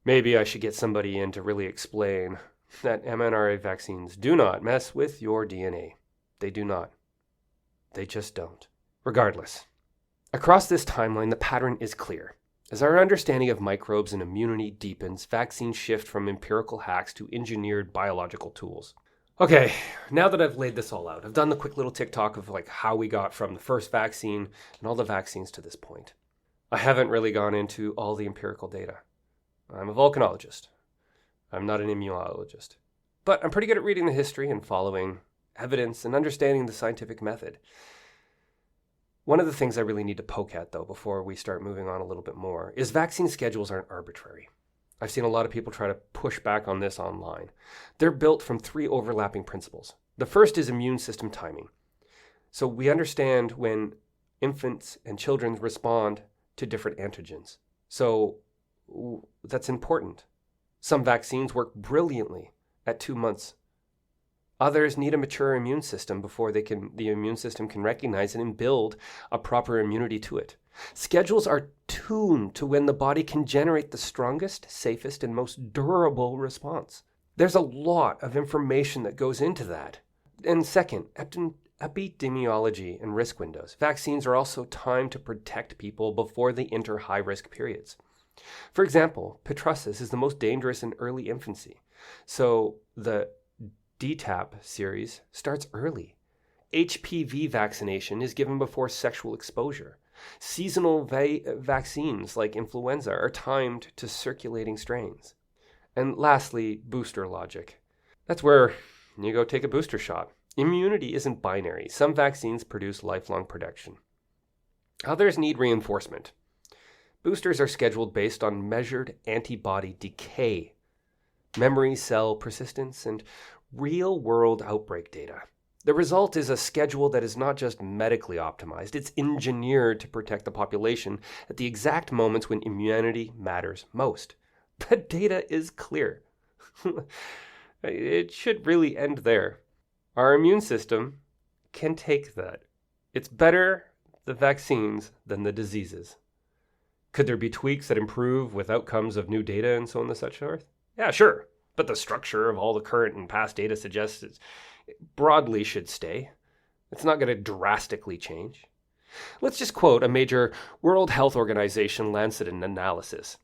Maybe I should get somebody in to really explain that mRNA vaccines do not mess with your DNA. They do not. They just don't. Regardless, across this timeline, the pattern is clear. As our understanding of microbes and immunity deepens, vaccines shift from empirical hacks to engineered biological tools. Okay, now that I've laid this all out, I've done the quick little TikTok of how we got from the first vaccine and all the vaccines to this point. I haven't really gone into all the empirical data. I'm a volcanologist. I'm not an immunologist. But I'm pretty good at reading the history and following evidence and understanding the scientific method. One of the things I really need to poke at, though, before we start moving on a little bit more, is vaccine schedules aren't arbitrary. I've seen a lot of people try to push back on this online. They're built from 3 overlapping principles. The first is immune system timing. So we understand when infants and children respond to different antigens. So that's important. Some vaccines work brilliantly at 2 months. Others need a mature immune system before the immune system can recognize it and build a proper immunity to it. Schedules are tuned to when the body can generate the strongest, safest, and most durable response. There's a lot of information that goes into that. And second, epidemiology and risk windows. Vaccines are also timed to protect people before they enter high-risk periods. For example, pertussis is the most dangerous in early infancy. So the DTaP series starts early. HPV vaccination is given before sexual exposure. Seasonal vaccines like influenza are timed to circulating strains. And lastly, booster logic. That's where you go take a booster shot. Immunity isn't binary. Some vaccines produce lifelong protection. Others need reinforcement. Boosters are scheduled based on measured antibody decay, memory cell persistence, and real-world outbreak data. The result is a schedule that is not just medically optimized, it's engineered to protect the population at the exact moments when immunity matters most. The data is clear. It should really end there. Our immune system can take that. It's better the vaccines than the diseases. Could there be tweaks that improve with outcomes of new data and so on and such forth? Yeah, sure. But the structure of all the current and past data suggests it broadly should stay. It's not going to drastically change. Let's just quote a major World Health Organization Lancet analysis,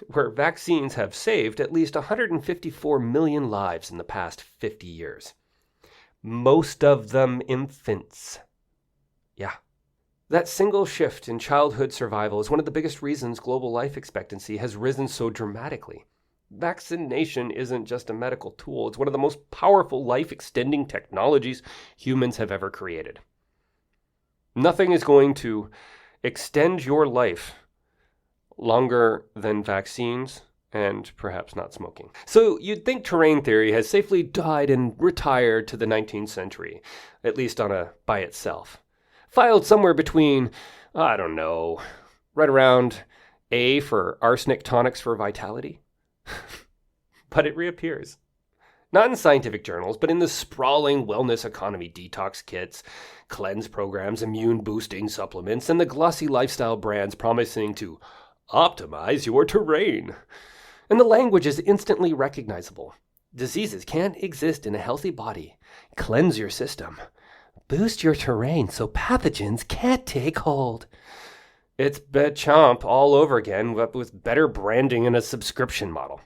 where vaccines have saved at least 154 million lives in the past 50 years. Most of them infants. Yeah. That single shift in childhood survival is one of the biggest reasons global life expectancy has risen so dramatically. Vaccination isn't just a medical tool, it's one of the most powerful life-extending technologies humans have ever created. Nothing is going to extend your life longer than vaccines and perhaps not smoking. So you'd think terrain theory has safely died and retired to the 19th century, at least by itself. Filed somewhere between, I don't know, right around A for arsenic tonics for vitality. But it reappears. Not in scientific journals, but in the sprawling wellness economy detox kits, cleanse programs, immune boosting supplements, and the glossy lifestyle brands promising to optimize your terrain. And the language is instantly recognizable. Diseases can't exist in a healthy body. Cleanse your system. Boost your terrain so pathogens can't take hold. It's Bechamp all over again, but with better branding and a subscription model.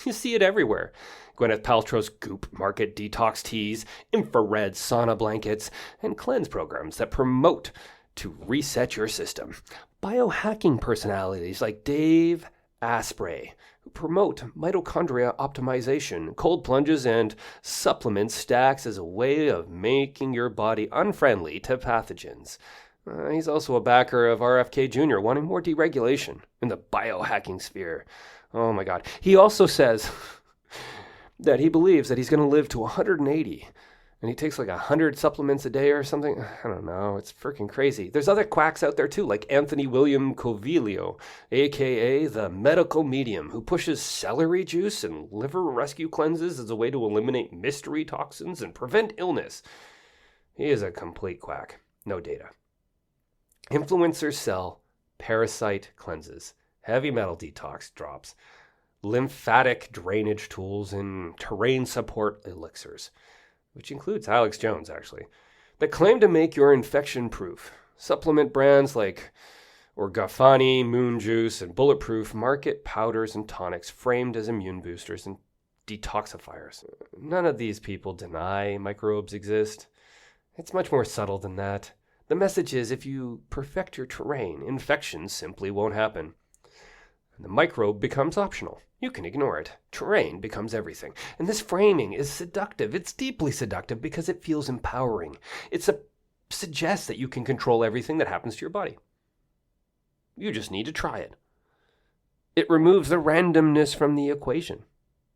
You see it everywhere. Gwyneth Paltrow's Goop Market detox teas, infrared sauna blankets, and cleanse programs that promote to reset your system. Biohacking personalities like Dave Asprey, who promote mitochondria optimization, cold plunges, and supplement stacks as a way of making your body unfriendly to pathogens. He's also a backer of RFK Jr., wanting more deregulation in the biohacking sphere. Oh my God. He also says that he believes that he's going to live to 180, and he takes 100 supplements a day or something. I don't know. It's freaking crazy. There's other quacks out there too, like Anthony William Covilio, a.k.a. the medical medium, who pushes celery juice and liver rescue cleanses as a way to eliminate mystery toxins and prevent illness. He is a complete quack. No data. Influencers sell parasite cleanses, heavy metal detox drops, lymphatic drainage tools, and terrain support elixirs, which includes Alex Jones, actually, that claim to make your infection proof. Supplement brands like Orgafani, Moon Juice, and Bulletproof market powders and tonics framed as immune boosters and detoxifiers. None of these people deny microbes exist. It's much more subtle than that. The message is, if you perfect your terrain, infections simply won't happen. The microbe becomes optional. You can ignore it. Terrain becomes everything. And this framing is seductive. It's deeply seductive because it feels empowering. It suggests that you can control everything that happens to your body. You just need to try it. It removes the randomness from the equation,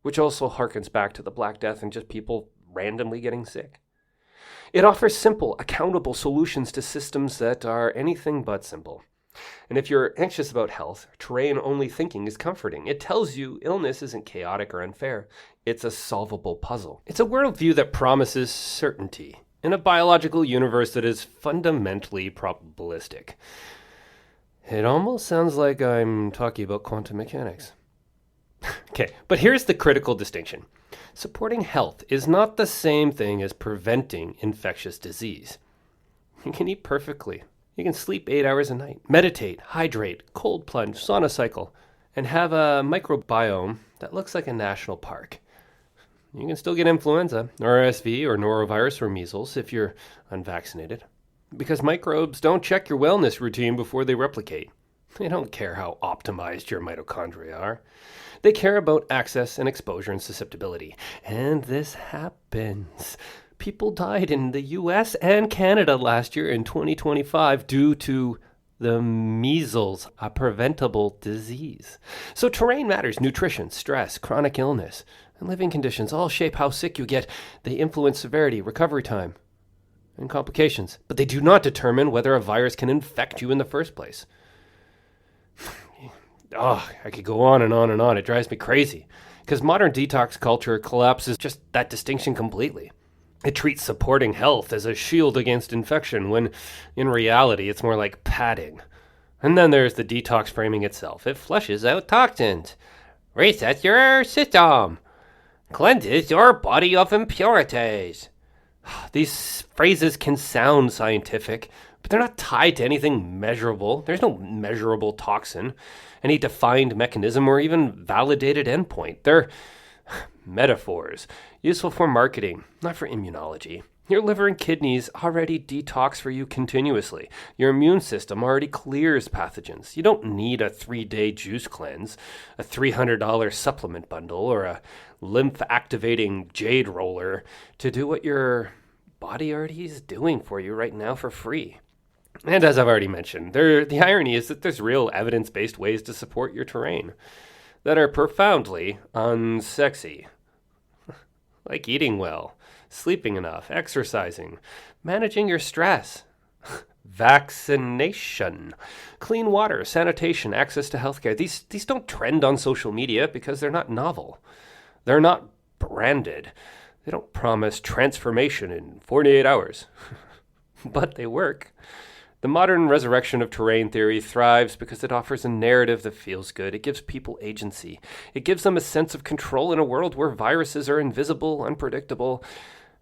which also harkens back to the Black Death and just people randomly getting sick. It offers simple, accountable solutions to systems that are anything but simple. And if you're anxious about health, terrain-only thinking is comforting. It tells you illness isn't chaotic or unfair. It's a solvable puzzle. It's a worldview that promises certainty in a biological universe that is fundamentally probabilistic. It almost sounds like I'm talking about quantum mechanics. Okay, but here's the critical distinction. Supporting health is not the same thing as preventing infectious disease. You can eat perfectly. You can sleep 8 hours a night, meditate, hydrate, cold plunge, sauna cycle, and have a microbiome that looks like a national park. You can still get influenza, RSV, or norovirus or measles if you're unvaccinated. Because microbes don't check your wellness routine before they replicate. They don't care how optimized your mitochondria are. They care about access and exposure and susceptibility. And this happens. People died in the US and Canada last year in 2025 due to the measles, a preventable disease. So terrain matters. Nutrition, stress, chronic illness, and living conditions all shape how sick you get. They influence severity, recovery time, and complications. But they do not determine whether a virus can infect you in the first place. I could go on and on and on. It drives me crazy. Because modern detox culture collapses just that distinction completely. It treats supporting health as a shield against infection, when in reality it's more like padding. And then there's the detox framing itself. It flushes out toxins, resets your system, cleanses your body of impurities. These phrases can sound scientific, but they're not tied to anything measurable. There's no measurable toxin, any defined mechanism, or even validated endpoint. They're metaphors, useful for marketing, not for immunology. Your liver and kidneys already detox for you continuously. Your immune system already clears pathogens. You don't need a 3-day juice cleanse, a $300 supplement bundle, or a lymph-activating jade roller to do what your body already is doing for you right now for free. And as I've already mentioned, the irony is that there's real evidence-based ways to support your terrain that are profoundly unsexy. Like eating well, sleeping enough, exercising, managing your stress, vaccination, clean water, sanitation, access to healthcare. These don't trend on social media because they're not novel. They're not branded. They don't promise transformation in 48 hours. But they work. The modern resurrection of terrain theory thrives because it offers a narrative that feels good. It gives people agency. It gives them a sense of control in a world where viruses are invisible, unpredictable,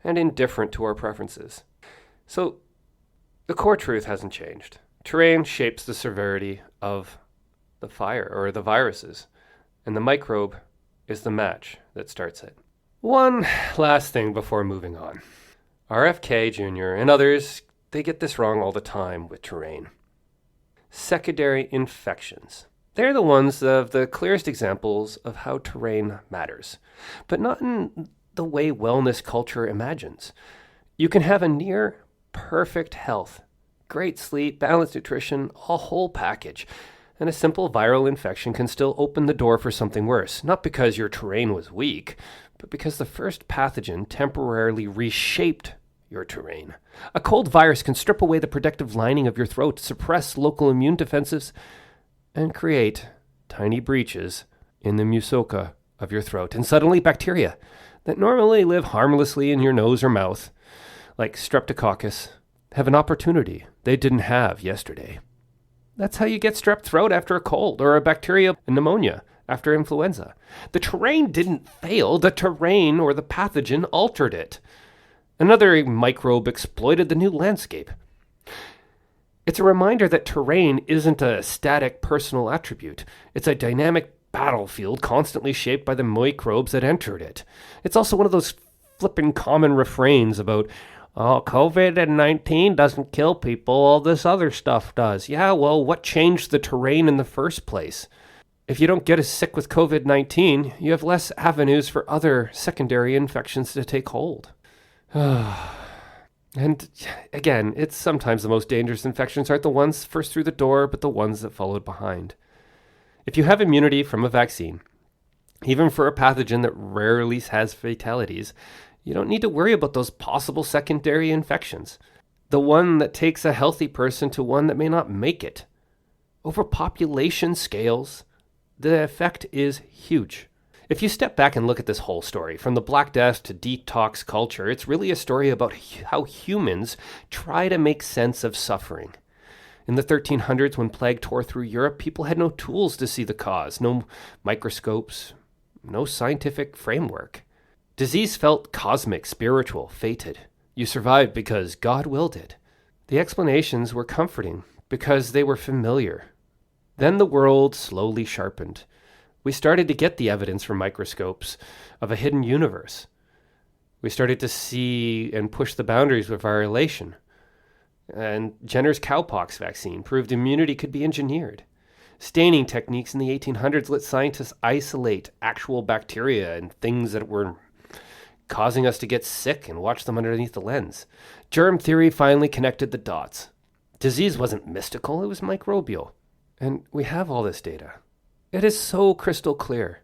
and indifferent to our preferences. So, the core truth hasn't changed. Terrain shapes the severity of the fire, or the viruses, and the microbe is the match that starts it. One last thing before moving on. RFK Jr. and others, they get this wrong all the time with terrain. Secondary infections. They're the ones of the clearest examples of how terrain matters, but not in the way wellness culture imagines. You can have a near perfect health, great sleep, balanced nutrition, a whole package, and a simple viral infection can still open the door for something worse, not because your terrain was weak, but because the first pathogen temporarily reshaped your terrain. A cold virus can strip away the protective lining of your throat, suppress local immune defenses, and create tiny breaches in the mucosa of your throat. And suddenly bacteria that normally live harmlessly in your nose or mouth, like streptococcus, have an opportunity they didn't have yesterday. That's how you get strep throat after a cold or a bacterial pneumonia. after influenza. The terrain didn't fail. The terrain or the pathogen altered it. Another microbe exploited the new landscape. It's a reminder that terrain isn't a static personal attribute. It's a dynamic battlefield constantly shaped by the microbes that entered it. It's also one of those flippin' common refrains about, oh, COVID-19 doesn't kill people, all this other stuff does. Yeah, well, what changed the terrain in the first place? If you don't get as sick with COVID-19, you have less avenues for other secondary infections to take hold. And again, it's sometimes the most dangerous infections aren't the ones first through the door, but the ones that followed behind. If you have immunity from a vaccine, even for a pathogen that rarely has fatalities, you don't need to worry about those possible secondary infections. The one that takes a healthy person to one that may not make it. Over population scales, the effect is huge. If you step back and look at this whole story, from the Black Death to detox culture, it's really a story about how humans try to make sense of suffering. In the 1300s, when plague tore through Europe, people had no tools to see the cause, no microscopes, no scientific framework. Disease felt cosmic, spiritual, fated. You survived because God willed it. The explanations were comforting because they were familiar. Then the world slowly sharpened. We started to get the evidence from microscopes of a hidden universe. We started to see and push the boundaries with variolation. And Jenner's cowpox vaccine proved immunity could be engineered. Staining techniques in the 1800s let scientists isolate actual bacteria and things that were causing us to get sick and watch them underneath the lens. Germ theory finally connected the dots. Disease wasn't mystical, it was microbial. And we have all this data. It is so crystal clear.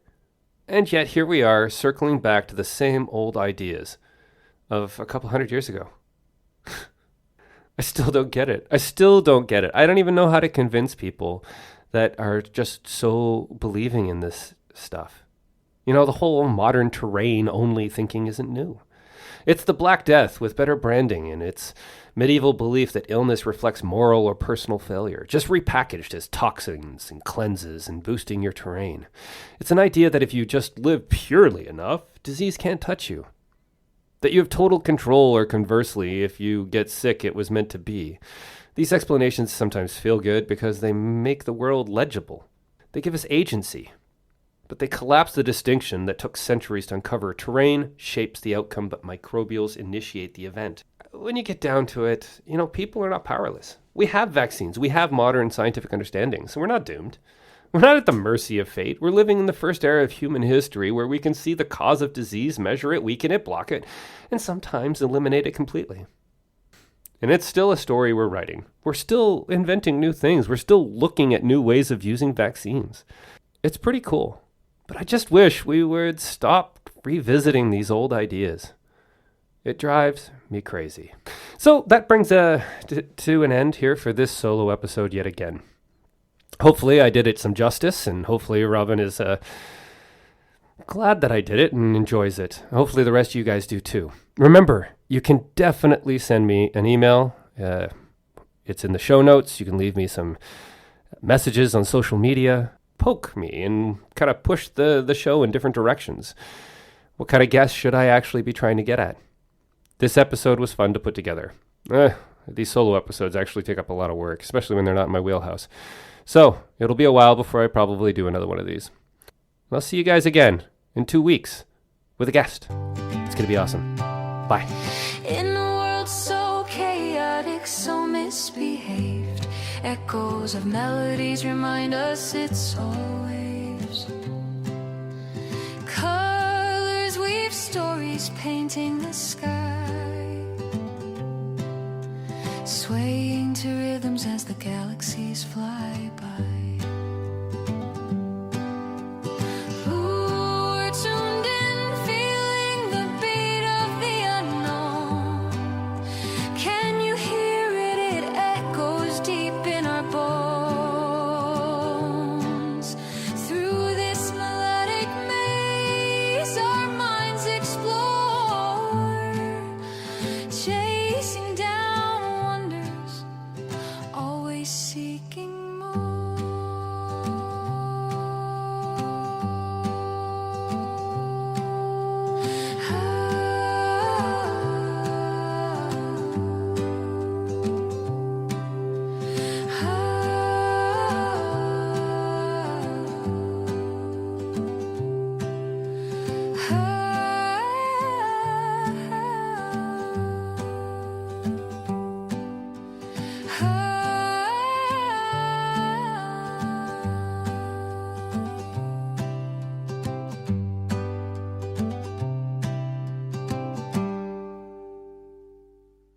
And yet here we are, circling back to the same old ideas of a couple hundred years ago. I still don't get it. I don't even know how to convince people that are just so believing in this stuff. You know, the whole modern terrain only thinking isn't new. It's the Black Death with better branding, and it's medieval belief that illness reflects moral or personal failure, just repackaged as toxins and cleanses and boosting your terrain. It's an idea that if you just live purely enough, disease can't touch you. That you have total control, or conversely, if you get sick, it was meant to be. These explanations sometimes feel good because they make the world legible. They give us agency. But they collapse the distinction that took centuries to uncover. Terrain shapes the outcome, but microbials initiate the event. When you get down to it, you know, people are not powerless. We have vaccines. We have modern scientific understanding, so we're not doomed. We're not at the mercy of fate. We're living in the first era of human history where we can see the cause of disease, measure it, weaken it, block it, and sometimes eliminate it completely. And it's still a story we're writing. We're still inventing new things. We're still looking at new ways of using vaccines. It's pretty cool. But I just wish we would stop revisiting these old ideas. It drives me crazy. So that brings to an end here for this solo episode yet again. Hopefully I did it some justice, and hopefully Robin is glad that I did it and enjoys it. Hopefully the rest of you guys do too. Remember, you can definitely send me an email. It's in the show notes. You can leave me some messages on social media. Poke me and kind of push the show in different directions. What kind of guests should I actually be trying to get at? This episode was fun to put together. These solo episodes actually take up a lot of work, especially when they're not in my wheelhouse. So it'll be a while before I probably do another one of these. I'll see you guys again in 2 weeks with a guest. It's going to be awesome. Bye. In a world so chaotic, so misbehaved, echoes of melodies remind us it's always colors weave stories painting the sky, swaying to rhythms as the galaxies fly by.